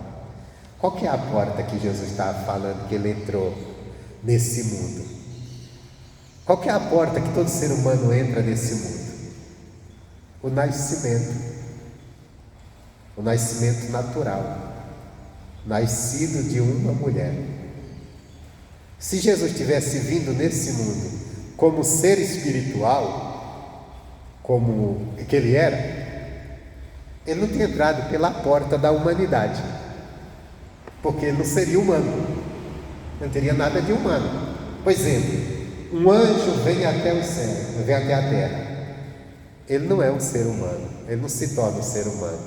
Qual que é a porta que Jesus estava falando que ele entrou nesse mundo? Qual que é a porta que todo ser humano entra nesse mundo? O nascimento. O nascimento natural, nascido de uma mulher. Se Jesus tivesse vindo nesse mundo como ser espiritual, como que ele era, ele não tinha entrado pela porta da humanidade, porque ele não seria humano, não teria nada de humano. Por exemplo, um anjo vem até o céu, vem até a terra, ele não é um ser humano, ele não se torna um ser humano,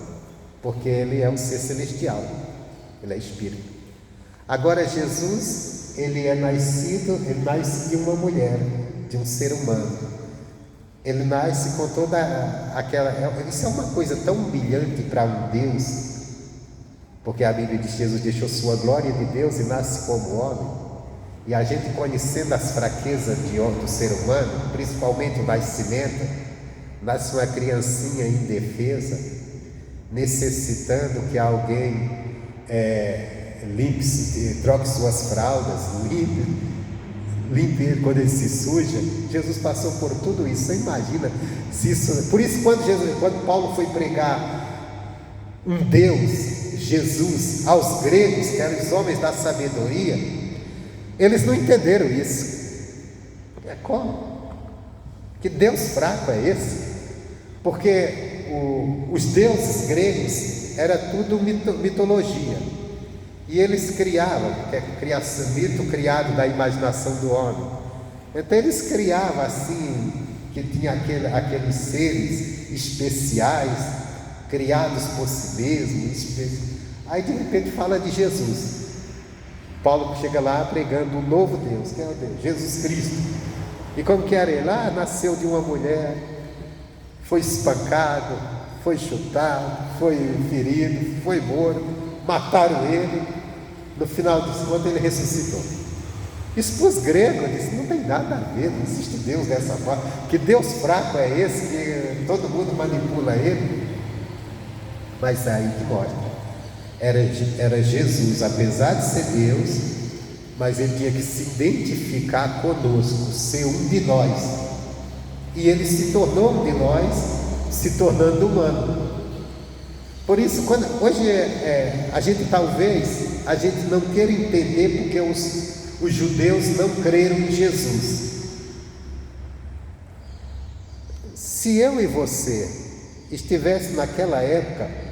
porque ele é um ser celestial, ele é espírito. Agora Jesus, ele nasce de uma mulher, de um ser humano. Ele nasce com toda aquela... Isso é uma coisa tão humilhante para um Deus, porque a Bíblia diz que Jesus deixou sua glória de Deus e nasce como homem. E a gente, conhecendo as fraquezas do ser humano, principalmente o nascimento, nasce uma criancinha indefesa, necessitando que alguém troque suas fraldas, limpe ele quando ele se suja. Jesus passou por tudo isso. Você imagina se isso... Por isso quando Paulo foi pregar um Deus, Jesus, aos gregos, que eram os homens da sabedoria, eles não entenderam isso. Como? Que Deus fraco é esse? Porque os deuses gregos era tudo mitologia, e eles criavam, que é mito criado da imaginação do homem. Então eles criavam assim, que tinha aqueles seres especiais, criados por si mesmos. Aí de repente fala de Jesus. Paulo chega lá pregando um novo Deus, que é o Deus, Jesus Cristo. E como que era ele? Nasceu de uma mulher, foi espancado, foi chutado, foi ferido, foi morto, mataram ele. No final dos contos ele ressuscitou. Isso para os gregos, disse, não tem nada a ver, não existe Deus dessa forma. Que Deus fraco é esse, que todo mundo manipula ele? Mas aí que mostra, era Jesus, apesar de ser Deus, mas ele tinha que se identificar conosco, ser um de nós. E ele se tornou um de nós, se tornando humano. Por isso, hoje a gente não queira entender porque os judeus não creram em Jesus. Se eu e você estivesse naquela época,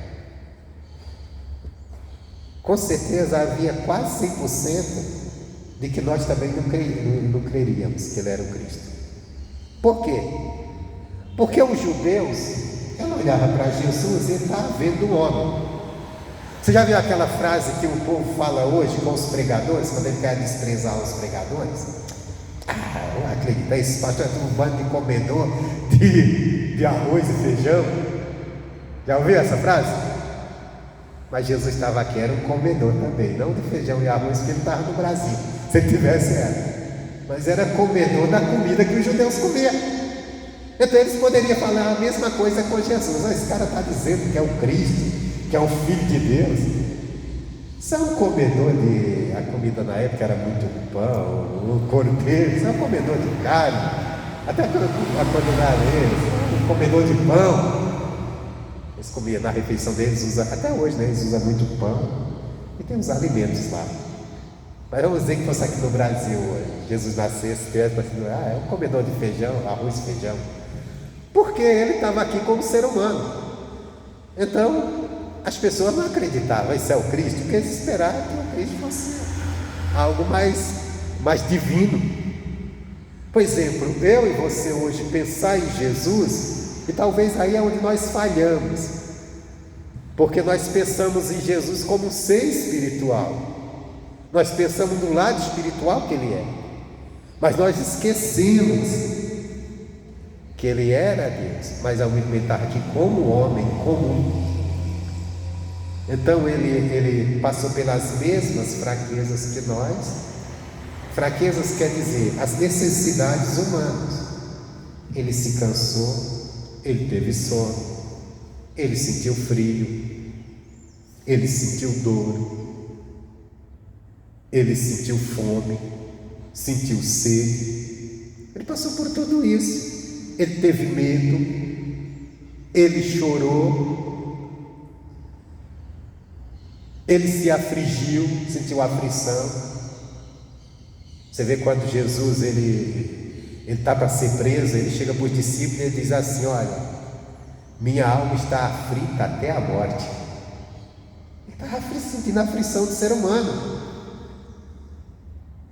com certeza havia quase 100% de que nós também não creríamos que ele era o Cristo. Por quê? Porque os judeus, ela olhava para Jesus e estava vendo um homem. Você já viu aquela frase que o povo fala hoje com os pregadores, quando ele quer desprezar os pregadores? Eu acredito, esse pastor é um bando de comedor de arroz e feijão. Já ouviu essa frase? Mas Jesus estava aqui, era um comedor também, não de feijão e arroz, porque ele estava no Brasil. Se ele tivesse, mas era comedor da comida que os judeus comiam. Então eles poderiam falar a mesma coisa com Jesus. Esse cara está dizendo que é o Cristo, que é o Filho de Deus. Você é um comedor a comida na época era muito pão, um cordeiro, você é um comedor de carne, até quando não era eles, um comedor de pão. Eles comiam na refeição deles, até hoje, né? Eles usam muito pão e tem uns alimentos lá. Mas vamos dizer que fosse aqui no Brasil hoje, Jesus nascesse, é um comedor de feijão, arroz e feijão. Porque ele estava aqui como ser humano. Então, as pessoas não acreditavam, isso é o Cristo, porque eles esperavam que o Cristo fosse algo mais divino. Por exemplo, eu e você hoje pensar em Jesus, e talvez aí é onde nós falhamos. Porque nós pensamos em Jesus como um ser espiritual. Nós pensamos no lado espiritual que Ele é. Mas nós esquecemos que Ele era Deus, mas ao mesmo tempo estava aqui como homem comum. Então ele passou pelas mesmas fraquezas que nós. Fraquezas quer dizer as necessidades humanas. Ele se cansou, ele teve sono, ele sentiu frio, ele sentiu dor, ele sentiu fome, sentiu sede. Ele passou por tudo isso. Ele teve medo, ele chorou, ele se afligiu, sentiu aflição. Você vê quando Jesus ele está para ser preso, ele chega para os discípulos e ele diz assim: olha, minha alma está aflita até a morte. Ele estava sentindo a aflição do ser humano.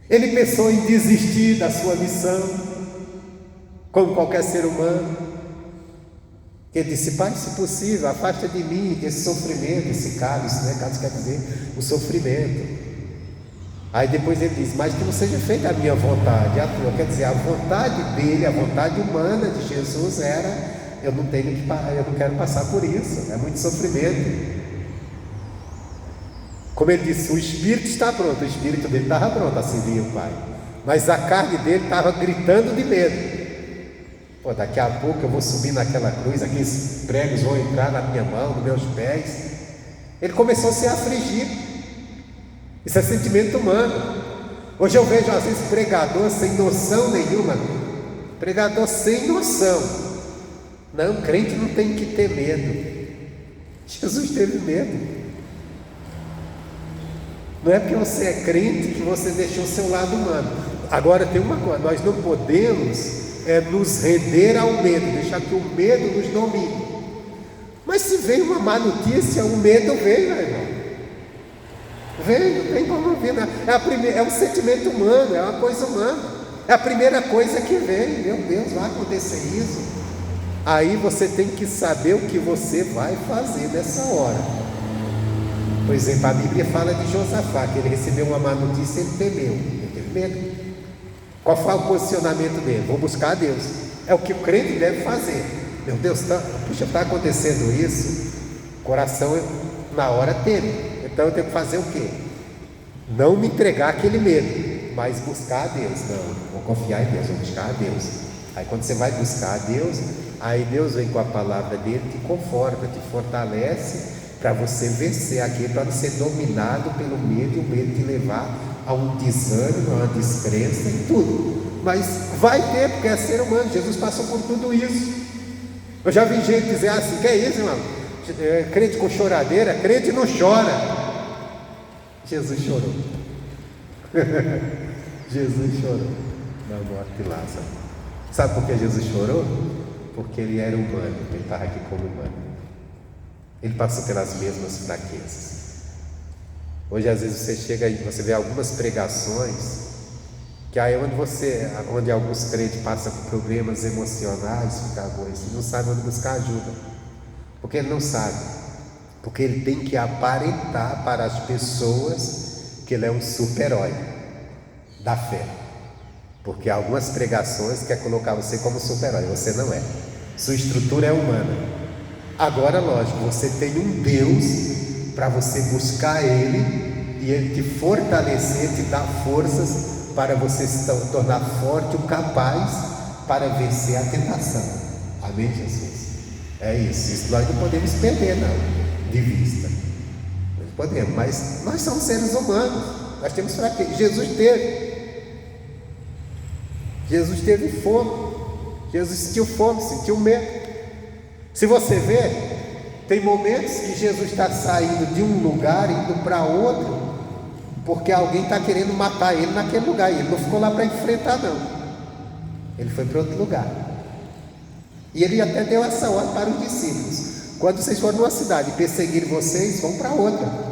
Ele pensou em desistir da sua missão, como qualquer ser humano. Ele disse: Pai, se possível, afasta de mim esse sofrimento, esse cálice, né? Cálice quer dizer o sofrimento. Aí depois ele diz: mas que não seja feita a minha vontade, a tua. Quer dizer, a vontade dele, a vontade humana de Jesus era: eu não quero passar por isso, é muito sofrimento. Como ele disse, o espírito está pronto, o espírito dele estava pronto a servir o Pai, mas a carne dele estava gritando de medo. Pô, daqui a pouco eu vou subir naquela cruz, aqueles pregos vão entrar na minha mão, nos meus pés. Ele começou a se afligir. Isso é sentimento humano. Hoje eu vejo às vezes pregador sem noção nenhuma. Pregador sem noção. Não, crente não tem que ter medo. Jesus teve medo. Não é porque você é crente que você deixou o seu lado humano. Agora tem uma coisa, nós não podemos nos render ao medo, deixar que o medo nos domine. Mas se vem uma má notícia, o medo vem, meu irmão. Vem, não tem como vir. É um sentimento humano, é uma coisa humana. É a primeira coisa que vem. Meu Deus, vai acontecer isso. Aí você tem que saber o que você vai fazer nessa hora. Por exemplo, a Bíblia fala de Josafá, que ele recebeu uma má notícia e ele temeu, ele teve medo. Qual foi o posicionamento dele? Vou buscar a Deus. É o que o crente deve fazer. Meu Deus, está acontecendo isso. O coração na hora teme. Então eu tenho que fazer o quê? Não me entregar aquele medo, mas buscar a Deus. Não, vou confiar em Deus, vou buscar a Deus. Aí quando você vai buscar a Deus, aí Deus vem com a palavra dele, te conforta, te fortalece, para você vencer aquilo, para não ser dominado pelo medo, e o medo te levar a um desânimo, a uma descrença e tudo. Mas vai ter, porque é ser humano. Jesus passou por tudo isso. Eu já vi gente dizer assim: que é isso, irmão? Crente com choradeira, crente não chora. Jesus chorou. Jesus chorou na morte de Lázaro. Sabe por que Jesus chorou? Porque ele era humano, ele estava aqui como humano. Ele passou pelas mesmas fraquezas. Hoje às vezes você chega e você vê algumas pregações que aí onde alguns crentes passam por problemas emocionais, fica assim, não sabe onde buscar ajuda. Porque ele não sabe. Porque ele tem que aparentar para as pessoas que ele é um super-herói da fé. Porque algumas pregações querem colocar você como super-herói, você não é. Sua estrutura é humana. Agora, lógico, você tem um Deus para você buscar Ele e Ele te fortalecer, te dar forças para você se tornar forte ou capaz para vencer a tentação. Amém, Jesus? É isso nós não podemos perder não, de vista. Nós podemos, mas nós somos seres humanos, nós temos fraqueza. Jesus teve fome, Jesus sentiu fome, sentiu medo. Se você ver, tem momentos que Jesus está saindo de um lugar e indo para outro, porque alguém está querendo matar ele naquele lugar, e ele não ficou lá para enfrentar não, ele foi para outro lugar. E ele até deu essa ordem para os discípulos: quando vocês forem numa cidade e perseguirem vocês, vão para outra.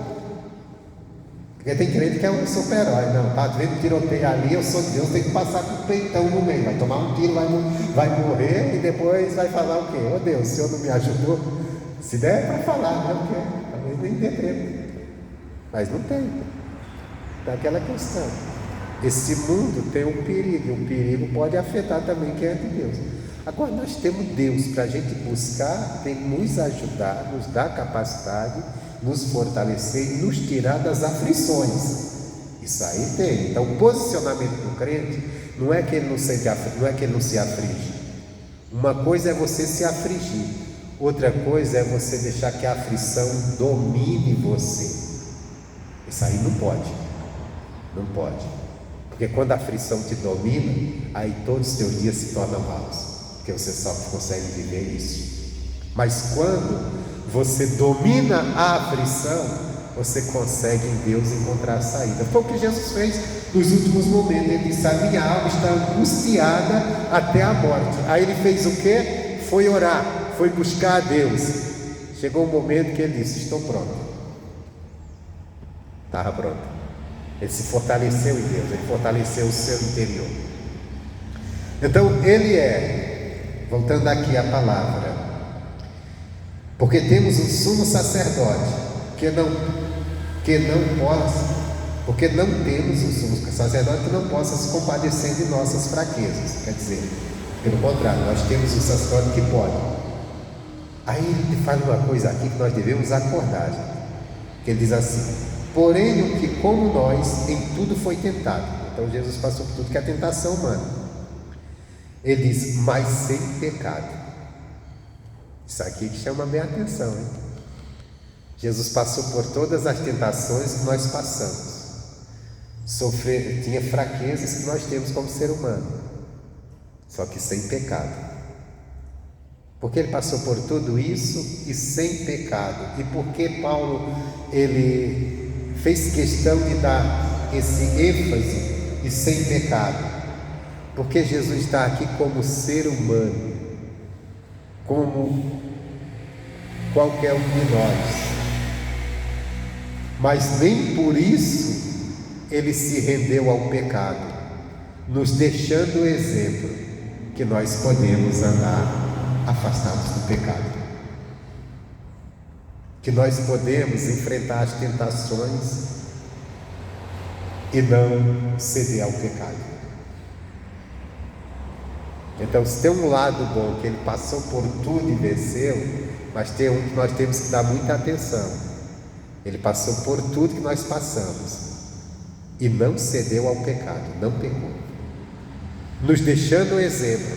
Porque tem crente que é um super-herói. Não, está vendo tiroteio ali, eu sou Deus, tem que passar com o peitão no meio, vai tomar um tiro, vai morrer e depois vai falar o quê? Oh Deus, o Senhor não me ajudou. Se der para falar, não quer, talvez nem dê tempo, mas não tem. Então aquela questão. Esse mundo tem um perigo, e o perigo pode afetar também quem é de Deus. Agora nós temos Deus para a gente buscar, tem que nos ajudar, nos dar capacidade, nos fortalecer e nos tirar das aflições. Isso aí tem. Então o posicionamento do crente não é que ele não se aflige. Uma coisa é você se afligir, outra coisa é você deixar que a aflição domine você. Isso aí não pode. Não pode. Porque quando a aflição te domina, aí todos os teus dias se tornam maus. Porque você só consegue viver isso. Mas quando você domina a aflição, você consegue em Deus encontrar a saída. Foi o que Jesus fez nos últimos momentos. Ele disse: a minha alma está angustiada até a morte. Aí ele fez o quê? Foi orar, foi buscar a Deus. Chegou um momento que ele disse: estou pronto. Estava pronto. Ele se fortaleceu em Deus, ele fortaleceu o seu interior. Então ele voltando aqui à palavra, porque temos um sumo sacerdote porque não temos um sumo sacerdote que não possa se compadecer de nossas fraquezas. Quer dizer, pelo contrário, nós temos um sacerdote que pode. Aí ele fala uma coisa aqui que nós devemos acordar, que ele diz assim: porém o que como nós em tudo foi tentado. Então Jesus passou por tudo que é a tentação humana. Ele diz: mas sem pecado. Isso aqui que chama bem a atenção, hein? Jesus passou por todas as tentações que nós passamos. Tinha fraquezas que nós temos como ser humano, só que sem pecado. Porque ele passou por tudo isso e sem pecado. E por que Paulo ele fez questão de dar esse ênfase e sem pecado? Porque Jesus está aqui como ser humano, como qualquer um de nós, mas nem por isso ele se rendeu ao pecado, nos deixando o exemplo que nós podemos andar afastados do pecado, que nós podemos enfrentar as tentações e não ceder ao pecado. Então, se tem um lado bom, que ele passou por tudo e venceu, mas tem um que nós temos que dar muita atenção. Ele passou por tudo que nós passamos e não cedeu ao pecado, não pecou, nos deixando um exemplo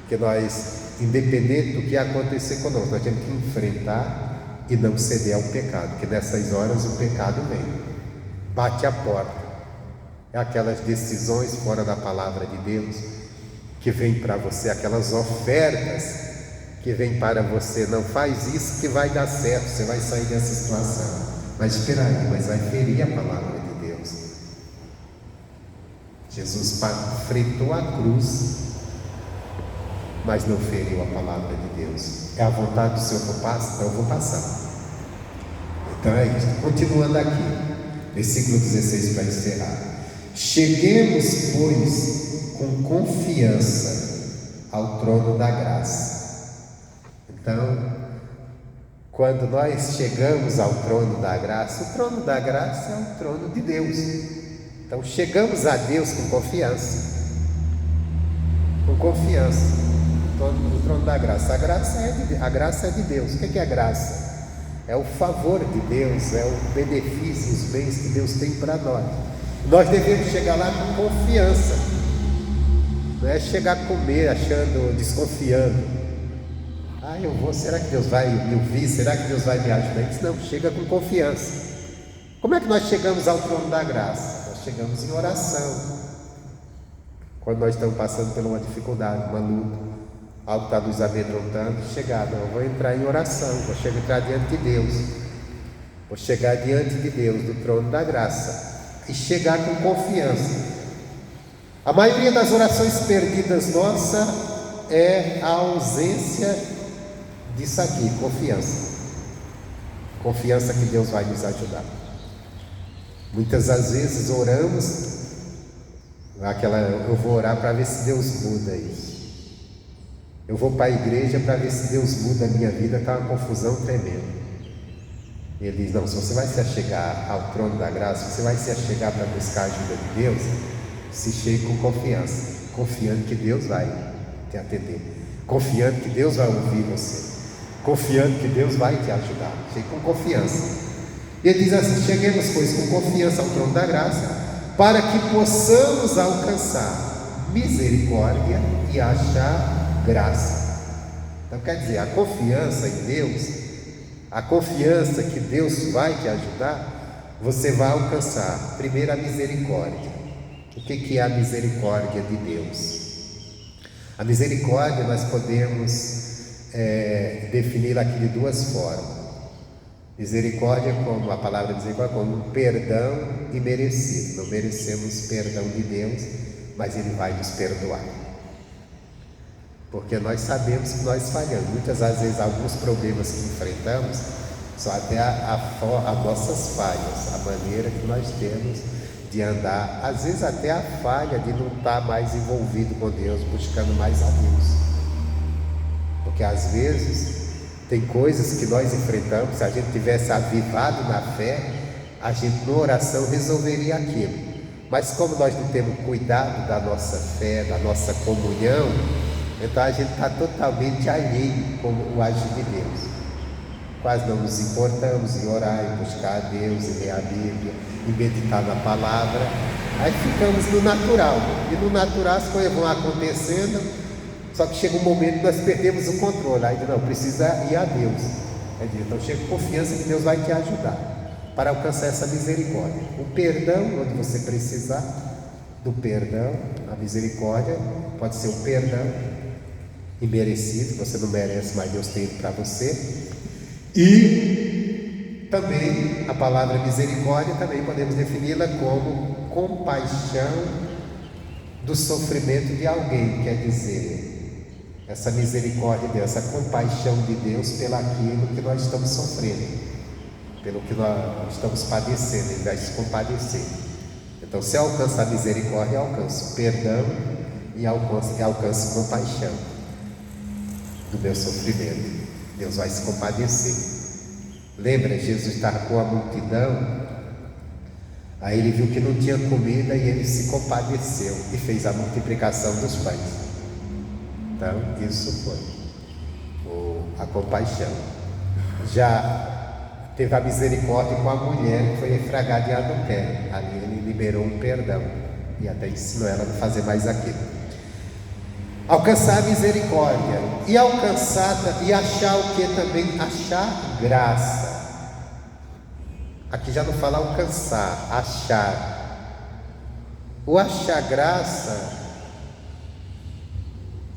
que nós, independente do que acontecer conosco, nós temos que enfrentar e não ceder ao pecado, que nessas horas o pecado vem, bate a porta. É aquelas decisões fora da palavra de Deus que vem para você, aquelas ofertas que vem para você: não faz isso que vai dar certo, você vai sair dessa situação. Mas espera aí, mas vai ferir a palavra de Deus. Jesus fritou a cruz, mas não feriu a palavra de Deus. É a vontade do Senhor que eu passo, então eu vou passar. Então é isso. Continuando aqui, versículo 16 para encerrar. Cheguemos, pois, com confiança ao trono da graça. Então, quando nós chegamos ao trono da graça, o trono da graça é o trono de Deus. Então chegamos a Deus com confiança. Com confiança. O trono da graça. A graça é de Deus. O que é a graça? É o favor de Deus, é o benefício, os bens que Deus tem para nós. Nós devemos chegar lá com confiança. Não é chegar a comer achando, desconfiando. Eu vou, será que Deus vai me ouvir? Será que Deus vai me ajudar? Não, chega com confiança. Como é que nós chegamos ao trono da graça? Nós chegamos em oração. Quando nós estamos passando por uma dificuldade, uma luta, algo está nos amedrontando, eu vou entrar em oração, vou chegar diante de Deus. Vou chegar diante de Deus, do trono da graça, e chegar com confiança. A maioria das orações perdidas nossa é a ausência disso aqui, confiança. Confiança que Deus vai nos ajudar. Muitas das vezes oramos, eu vou orar para ver se Deus muda isso. Eu vou para a igreja para ver se Deus muda a minha vida, está uma confusão tremenda. Ele diz, não, se você vai se achegar ao trono da graça, você vai se achegar para buscar a ajuda de Deus, se chegue com confiança, confiando que Deus vai te atender, confiando que Deus vai ouvir você, confiando que Deus vai te ajudar. Chegue com confiança. E ele diz assim, cheguemos pois com confiança ao trono da graça, para que possamos alcançar misericórdia e achar graça. Então quer dizer, a confiança em Deus, a confiança que Deus vai te ajudar, você vai alcançar primeiro a misericórdia. O que é a misericórdia de Deus? A misericórdia nós podemos definir aqui de duas formas. Misericórdia, como a palavra misericórdia, como um perdão imerecido. Não merecemos perdão de Deus, mas Ele vai nos perdoar. Porque nós sabemos que nós falhamos. Muitas vezes alguns problemas que enfrentamos são até as nossas falhas, a maneira que nós temos de andar, às vezes até a falha de não estar mais envolvido com Deus, buscando mais a Deus. Porque às vezes tem coisas que nós enfrentamos, se a gente tivesse avivado na fé, a gente na oração resolveria aquilo. Mas como nós não temos cuidado da nossa fé, da nossa comunhão, então a gente está totalmente alheio com o agir de Deus. Quase não nos importamos em orar, em buscar a Deus, em ler a Bíblia, em meditar na palavra. Aí ficamos no natural, e no natural as coisas vão acontecendo, só que chega um momento que nós perdemos o controle. Aí não, precisa ir a Deus. Então chega com confiança que Deus vai te ajudar para alcançar essa misericórdia. O perdão, onde você precisar do perdão, a misericórdia pode ser um perdão imerecido, você não merece, mas Deus tem para você. E também a palavra misericórdia também podemos defini-la como compaixão do sofrimento de alguém, quer dizer, essa misericórdia de Deus, essa compaixão de Deus pelaquilo que nós estamos sofrendo, pelo que nós estamos padecendo, Ele vai se compadecer. Então, se eu alcanço a misericórdia, eu alcanço perdão e alcanço compaixão do meu sofrimento. Deus vai se compadecer. Lembra, Jesus estava com a multidão, aí ele viu que não tinha comida e ele se compadeceu e fez a multiplicação dos pães. Então, isso foi a compaixão. Já teve a misericórdia com a mulher que foi refragada em adultério. Ali ele liberou um perdão e até ensinou ela a não fazer mais aquilo. Alcançar a misericórdia e achar o que também? Achar graça. Aqui já não fala alcançar, achar. O achar graça,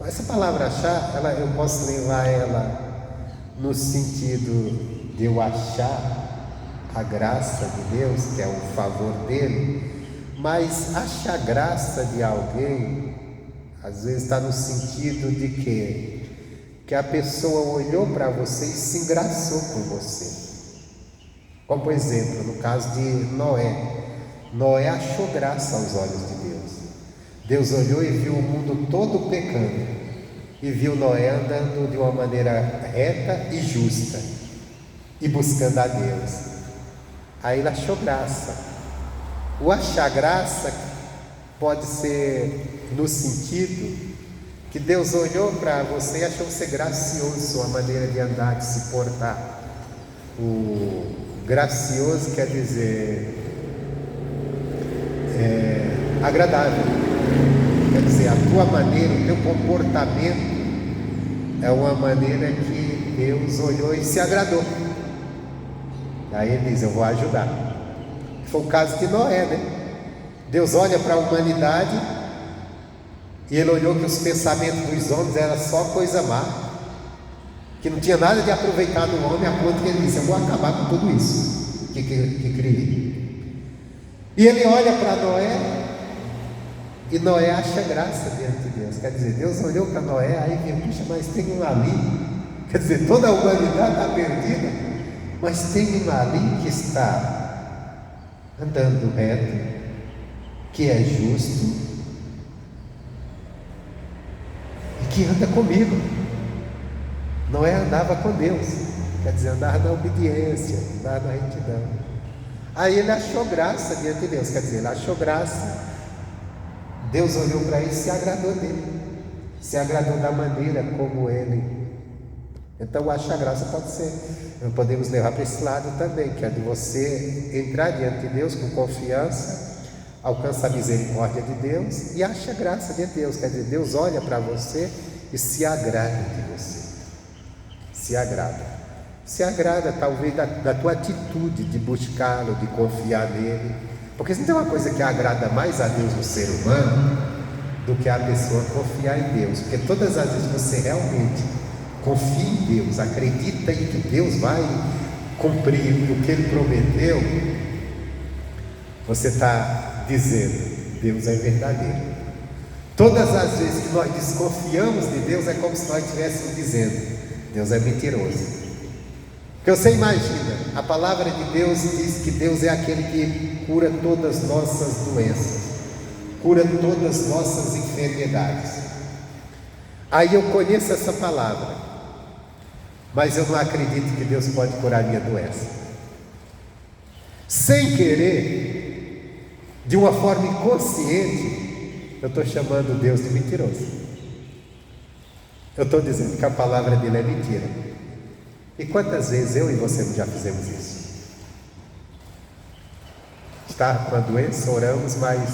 essa palavra achar, eu posso levar ela no sentido de eu achar a graça de Deus, que é o favor dele, mas achar graça de alguém às vezes está no sentido de que a pessoa olhou para você e se engraçou com você. Como por exemplo, no caso de Noé. Noé achou graça aos olhos de Deus. Deus olhou e viu o mundo todo pecando, e viu Noé andando de uma maneira reta e justa, e buscando a Deus. Aí ele achou graça. O achar graça pode ser no sentido que Deus olhou para você e achou você gracioso, sua maneira de andar, de se portar. O gracioso quer dizer agradável, quer dizer, a tua maneira, o teu comportamento é uma maneira que Deus olhou e se agradou. Aí ele diz, eu vou ajudar. Foi o caso de Noé, né? Deus olha para a humanidade e ele olhou que os pensamentos dos homens eram só coisa má, que não tinha nada de aproveitar do homem, a ponto que ele disse, eu vou acabar com tudo isso que criei. E ele olha para Noé e Noé acha graça diante de Deus. Quer dizer, Deus olhou para Noé, aí viu, puxa, mas tem um ali, quer dizer, toda a humanidade está perdida, mas tem um ali que está andando reto, que é justo e que anda comigo. Noé andava com Deus, quer dizer, andava na obediência, andava na retidão. Aí ele achou graça diante de Deus, quer dizer, ele achou graça. Deus olhou para ele e se agradou dele, se agradou da maneira como ele. Então, achar graça pode ser, podemos levar para esse lado também, que é de você entrar diante de Deus com confiança, alcança a misericórdia de Deus e acha graça de Deus, quer dizer, Deus olha para você e se agrada de você, se agrada talvez da tua atitude de buscá-lo, de confiar nele, porque se não tem uma coisa que agrada mais a Deus no ser humano do que a pessoa confiar em Deus, porque todas as vezes você realmente confia em Deus, acredita em que Deus vai cumprir o que Ele prometeu, você está dizendo, Deus é verdadeiro. Todas as vezes que nós desconfiamos de Deus, é como se nós estivéssemos dizendo, Deus é mentiroso. Porque você imagina, a palavra de Deus diz que Deus é aquele que cura todas as nossas doenças, cura todas as nossas enfermidades. Aí eu conheço essa palavra, mas eu não acredito que Deus pode curar a minha doença. Sem querer, de uma forma inconsciente, eu estou chamando Deus de mentiroso. Eu estou dizendo que a palavra dele é mentira. E quantas vezes eu e você já fizemos isso? Está com a doença, oramos, mas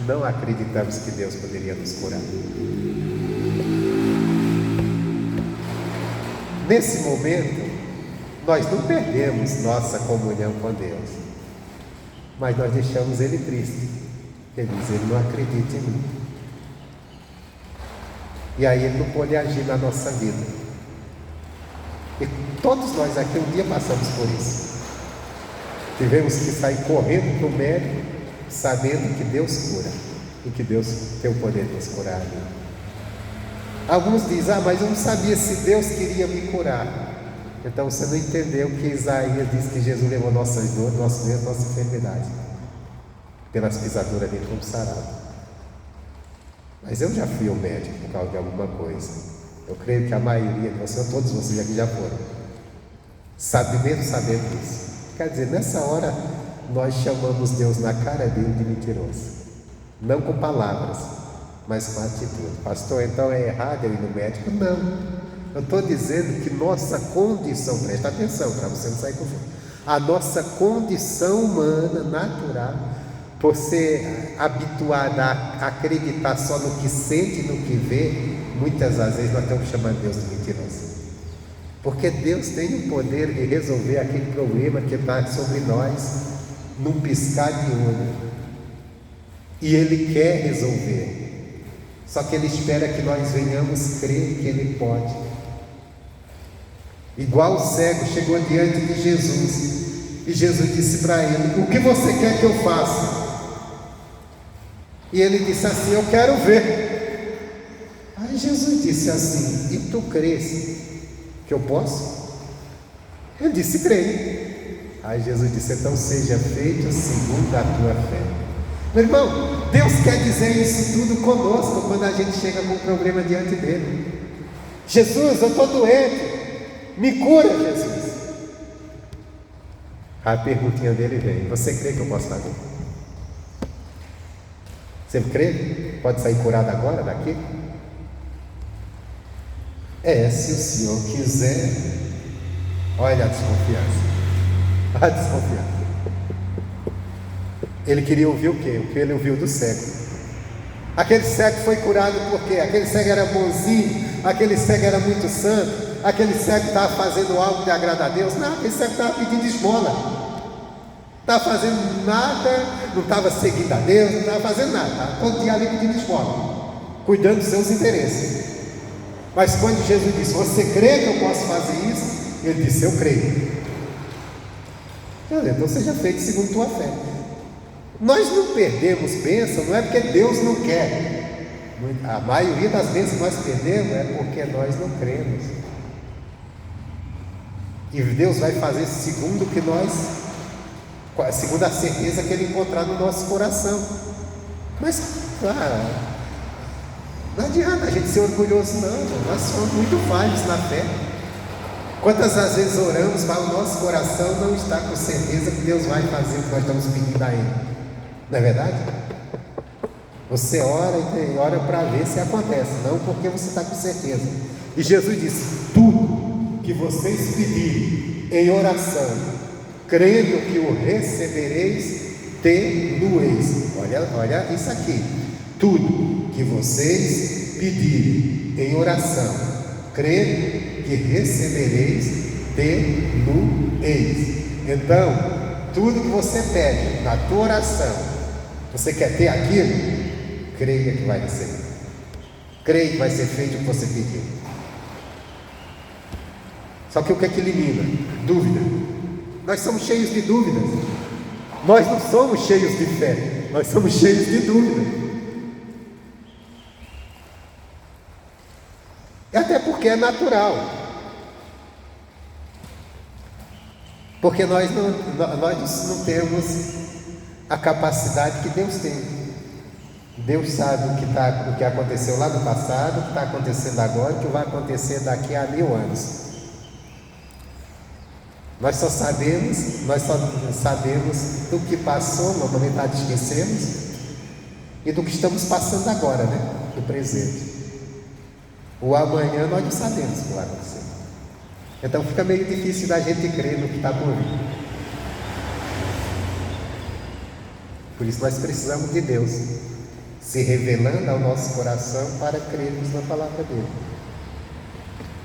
não acreditamos que Deus poderia nos curar. Nesse momento, nós não perdemos nossa comunhão com Deus, mas nós deixamos Ele triste. Ele diz, Ele não acredita em mim. E aí Ele não pode agir na nossa vida. E todos nós aqui um dia passamos por isso. Tivemos que sair correndo para o médico, sabendo que Deus cura, e que Deus tem o poder de nos curar. Alguns dizem, mas eu não sabia se Deus queria me curar. Então você não entendeu que Isaías diz que Jesus levou nossas dores, nossas doenças, nossa enfermidade, pelas pisaduras dele como sarado. Mas eu já fui ao médico por causa de alguma coisa. Eu creio que a maioria de vocês, todos vocês aqui já foram, mesmo sabendo disso. Quer dizer, nessa hora nós chamamos Deus na cara dele de mentiroso, não com palavras, mas com atitude. Pastor, então é errado eu ir no médico? Não, eu estou dizendo que nossa condição, presta atenção para você não sair confuso, a nossa condição humana, natural, por ser habituada a acreditar só no que sente e no que vê, muitas das vezes nós estamos chamando Deus de mentiroso. Porque Deus tem o poder de resolver aquele problema que está sobre nós num piscar de olho. E Ele quer resolver. Só que Ele espera que nós venhamos crer que Ele pode. Igual o cego chegou diante de Jesus e Jesus disse para ele, o que você quer que eu faça? E ele disse assim, eu quero ver. Aí Jesus disse assim, e tu crês que eu posso? Ele disse, creio. Aí Jesus disse, então seja feito segundo a tua fé. Meu irmão, Deus quer dizer isso tudo conosco quando a gente chega com um problema diante dele. Jesus, eu estou doente, me cura, Jesus. A perguntinha dele vem, você crê que eu posso fazer? Você crê? Pode sair curado agora daqui? Se o Senhor quiser. Olha a desconfiança. A desconfiança. Ele queria ouvir o quê? O que ele ouviu do cego. Aquele cego foi curado por quê? Aquele cego era bonzinho, aquele cego era muito santo, aquele cego estava fazendo algo de agradar a Deus. Não, aquele cego estava pedindo esmola, não estava fazendo nada, não estava seguindo a Deus, não estava fazendo nada, estava todo dia ali pedindo esmola, cuidando dos seus interesses. Mas quando Jesus disse, você crê que eu posso fazer isso? Ele disse, eu creio. Então seja feito segundo tua fé. Nós não perdemos bênção, não é porque Deus não quer. A maioria das bênçãos que nós perdemos é porque nós não cremos. E Deus vai fazer segundo a certeza que Ele encontrar no nosso coração. Mas, não adianta a gente ser orgulhoso, não. Nós somos muito falhos na fé. Quantas das vezes oramos, mas o nosso coração não está com certeza que Deus vai fazer o que nós estamos pedindo a Ele? Não é verdade? Você ora e ora para ver se acontece, não porque você está com certeza. E Jesus disse: tudo que vocês pedirem em oração, crendo que o recebereis, tê-lo-eis. Olha isso aqui. Tudo que vocês pedirem em oração, crendo que recebereis, tê-lo-eis. Então, tudo que você pede na tua oração, você quer ter aquilo, creia que vai receber. Creia que vai ser feito o que você pediu. Só que o que é que elimina? Dúvida. Nós somos cheios de dúvidas. Nós não somos cheios de fé, nós somos cheios de dúvida. E até porque é natural. Porque nós não temos a capacidade que Deus tem. Deus sabe o que aconteceu lá no passado, o que está acontecendo agora, o que vai acontecer daqui a 1000 anos. Nós só sabemos do que passou, na humanidade esquecemos, e do que estamos passando agora, né? Do presente. O amanhã nós não sabemos o que vai acontecer. Então fica meio difícil da gente crer no que está por vir. Por isso nós precisamos de Deus se revelando ao nosso coração para crermos na palavra dele.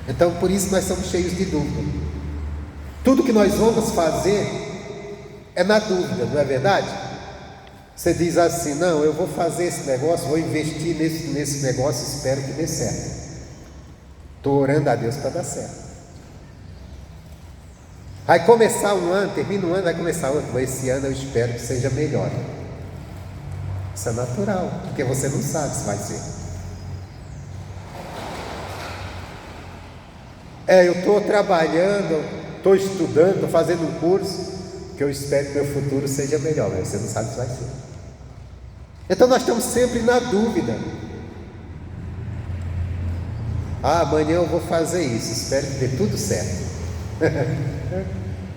Então por isso nós somos cheios de dúvida. Tudo que nós vamos fazer é na dúvida, não é verdade? Você diz assim: não, eu vou fazer esse negócio, vou investir nesse negócio, espero que dê certo. Estou orando a Deus para dar certo. Vai começar um ano, termina um ano, vai começar outro. Esse ano eu espero que seja melhor. Isso é natural, porque você não sabe se vai ser. Eu estou trabalhando, estou estudando, estou fazendo um curso, que eu espero que meu futuro seja melhor, mas você não sabe se vai ser. Então nós estamos sempre na dúvida. Amanhã eu vou fazer isso, espero que dê tudo certo.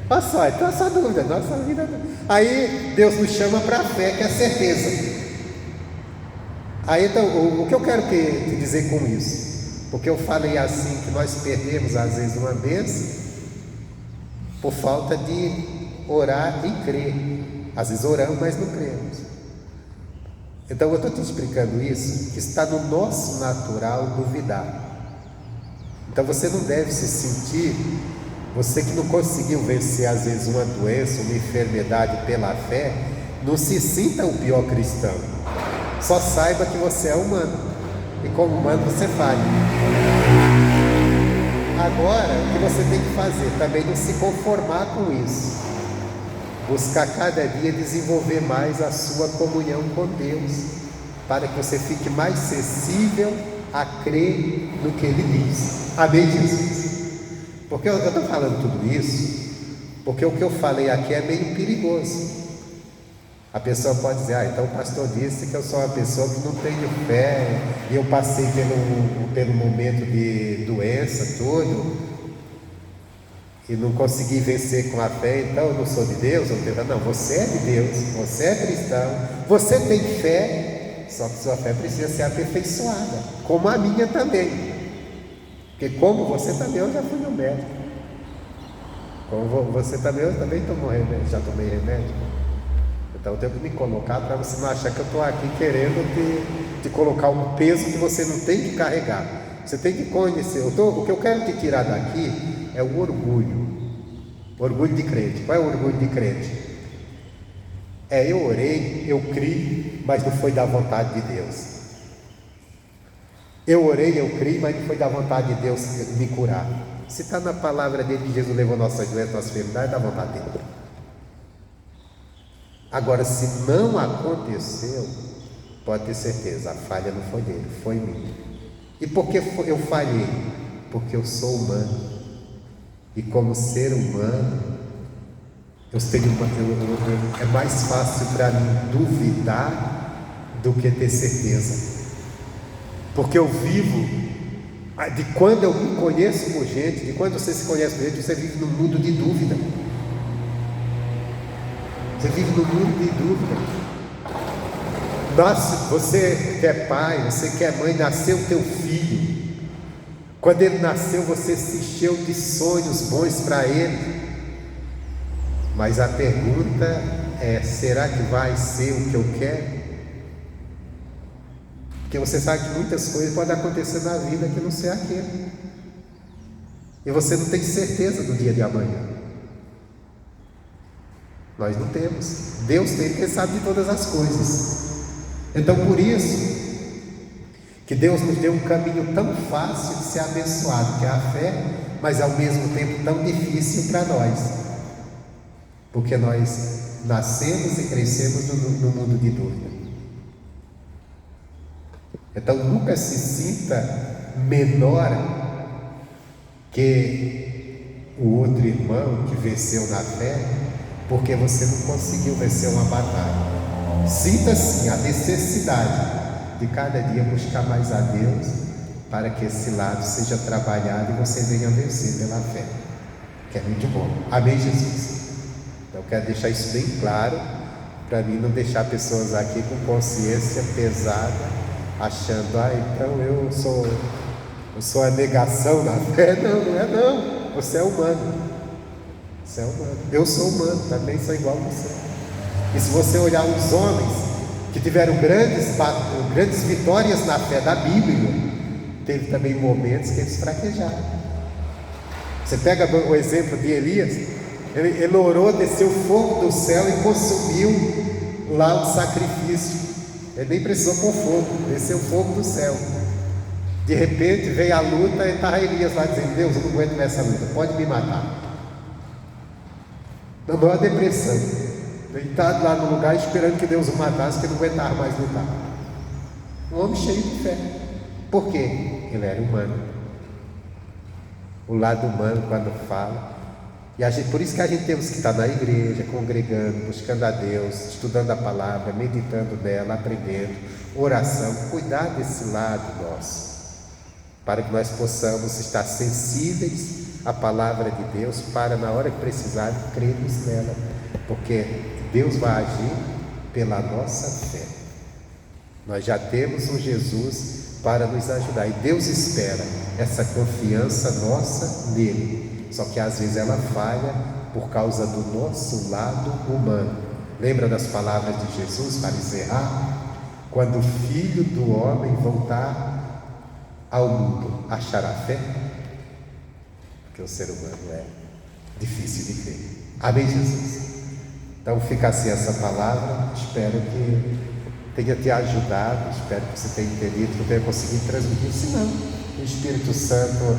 Olha só, então essa dúvida, nossa vida. Aí Deus nos chama para a fé, que é a certeza. Aí então, o que eu quero te dizer com isso? Porque eu falei assim, que nós perdemos às vezes uma bênção por falta de orar e crer. Às vezes oramos, mas não cremos. Então eu estou te explicando isso, que está no nosso natural duvidar. Então você não deve se sentir, você que não conseguiu vencer às vezes uma doença, uma enfermidade pela fé, não se sinta o pior cristão. Só saiba que você é humano, e como humano você falha. Agora, o que você tem que fazer? Também não se conformar com isso. Buscar cada dia desenvolver mais a sua comunhão com Deus, para que você fique mais sensível a crer no que Ele diz. Amém, Jesus? Porque eu estou falando tudo isso, porque o que eu falei aqui é meio perigoso. A pessoa pode dizer: então o pastor disse que eu sou uma pessoa que não tenho fé, e eu passei pelo momento de doença, tudo, e não consegui vencer com a fé, então eu não sou de Deus. Não, você é de Deus, você é cristão, você tem fé, só que sua fé precisa ser aperfeiçoada, como a minha também. Porque como você também, eu já fui no médico. Como você também, eu também tomo remédio, já tomei remédio. Então eu tenho que me colocar para você não achar que eu estou aqui querendo te colocar um peso que você não tem que carregar. Você tem que conhecer. O que eu quero te tirar daqui é o orgulho. Orgulho de crente. Qual é o orgulho de crente? Eu orei, eu criei, mas não foi da vontade de Deus. Eu orei, eu criei, mas não foi da vontade de Deus me curar. Se está na palavra dele que Jesus levou nossas doenças, nossas enfermidades, é da vontade dele. Agora, se não aconteceu, pode ter certeza, a falha não foi dele, foi minha. E por que eu falhei? Porque eu sou humano. E como ser humano, é mais fácil para mim duvidar do que ter certeza. Porque eu vivo De quando eu me conheço por gente, de quando você se conhece por gente, você vive num mundo de dúvida. Você vive num mundo de dúvida. Nossa, você que é pai, você que é mãe, nasceu teu filho. Quando ele nasceu, você se encheu de sonhos bons para ele. Mas a pergunta é: será que vai ser o que eu quero? Porque você sabe que muitas coisas podem acontecer na vida que não ser aquilo. E você não tem certeza do dia de amanhã. Nós não temos. Deus tem, porque sabe de todas as coisas. Então, por isso que Deus nos deu um caminho tão fácil de ser abençoado, que é a fé, mas ao mesmo tempo tão difícil para nós, porque nós nascemos e crescemos no mundo de dúvida. Então nunca se sinta menor que o outro irmão que venceu na fé, porque você não conseguiu vencer uma batalha. Sinta sim a necessidade de cada dia buscar mais a Deus, para que esse lado seja trabalhado e você venha vencer pela fé, que é muito bom. Amém, Jesus? Então eu quero deixar isso bem claro, para mim não deixar pessoas aqui com consciência pesada, achando: então eu sou a negação da fé. Não, não é não. Você é humano. Você é humano. Eu sou humano, também sou igual a você. E se você olhar os homens que tiveram grandes vitórias na fé da Bíblia, teve também momentos que eles fraquejaram. Você pega o exemplo de Elias. Ele orou, desceu fogo do céu e consumiu lá o sacrifício. Ele nem precisou pôr fogo, desceu fogo do céu. De repente veio a luta e estava Elias lá dizendo: Deus, eu não aguento mais essa luta, pode me matar. Na maior depressão, deitado lá no lugar esperando que Deus o matasse, porque não aguentava mais lutar. Um homem cheio de fé. Por quê? Ele era humano. O lado humano, quando fala. E por isso que a gente temos que estar na igreja, congregando, buscando a Deus, estudando a palavra, meditando nela, aprendendo, oração, cuidar desse lado nosso, para que nós possamos estar sensíveis à palavra de Deus, para na hora que precisar, crermos nela, porque Deus vai agir pela nossa fé. Nós já temos um Jesus para nos ajudar, e Deus espera essa confiança nossa nele. Só que às vezes ela falha por causa do nosso lado humano. Lembra das palavras de Jesus para encerrar? Quando o Filho do Homem voltar ao mundo, achará fé? Porque o ser humano é difícil de crer. Amém, Jesus? Então fica assim essa palavra. Espero que tenha te ajudado. Espero que você tenha entendido, que eu tenha conseguido transmitir. Se não, o Espírito Santo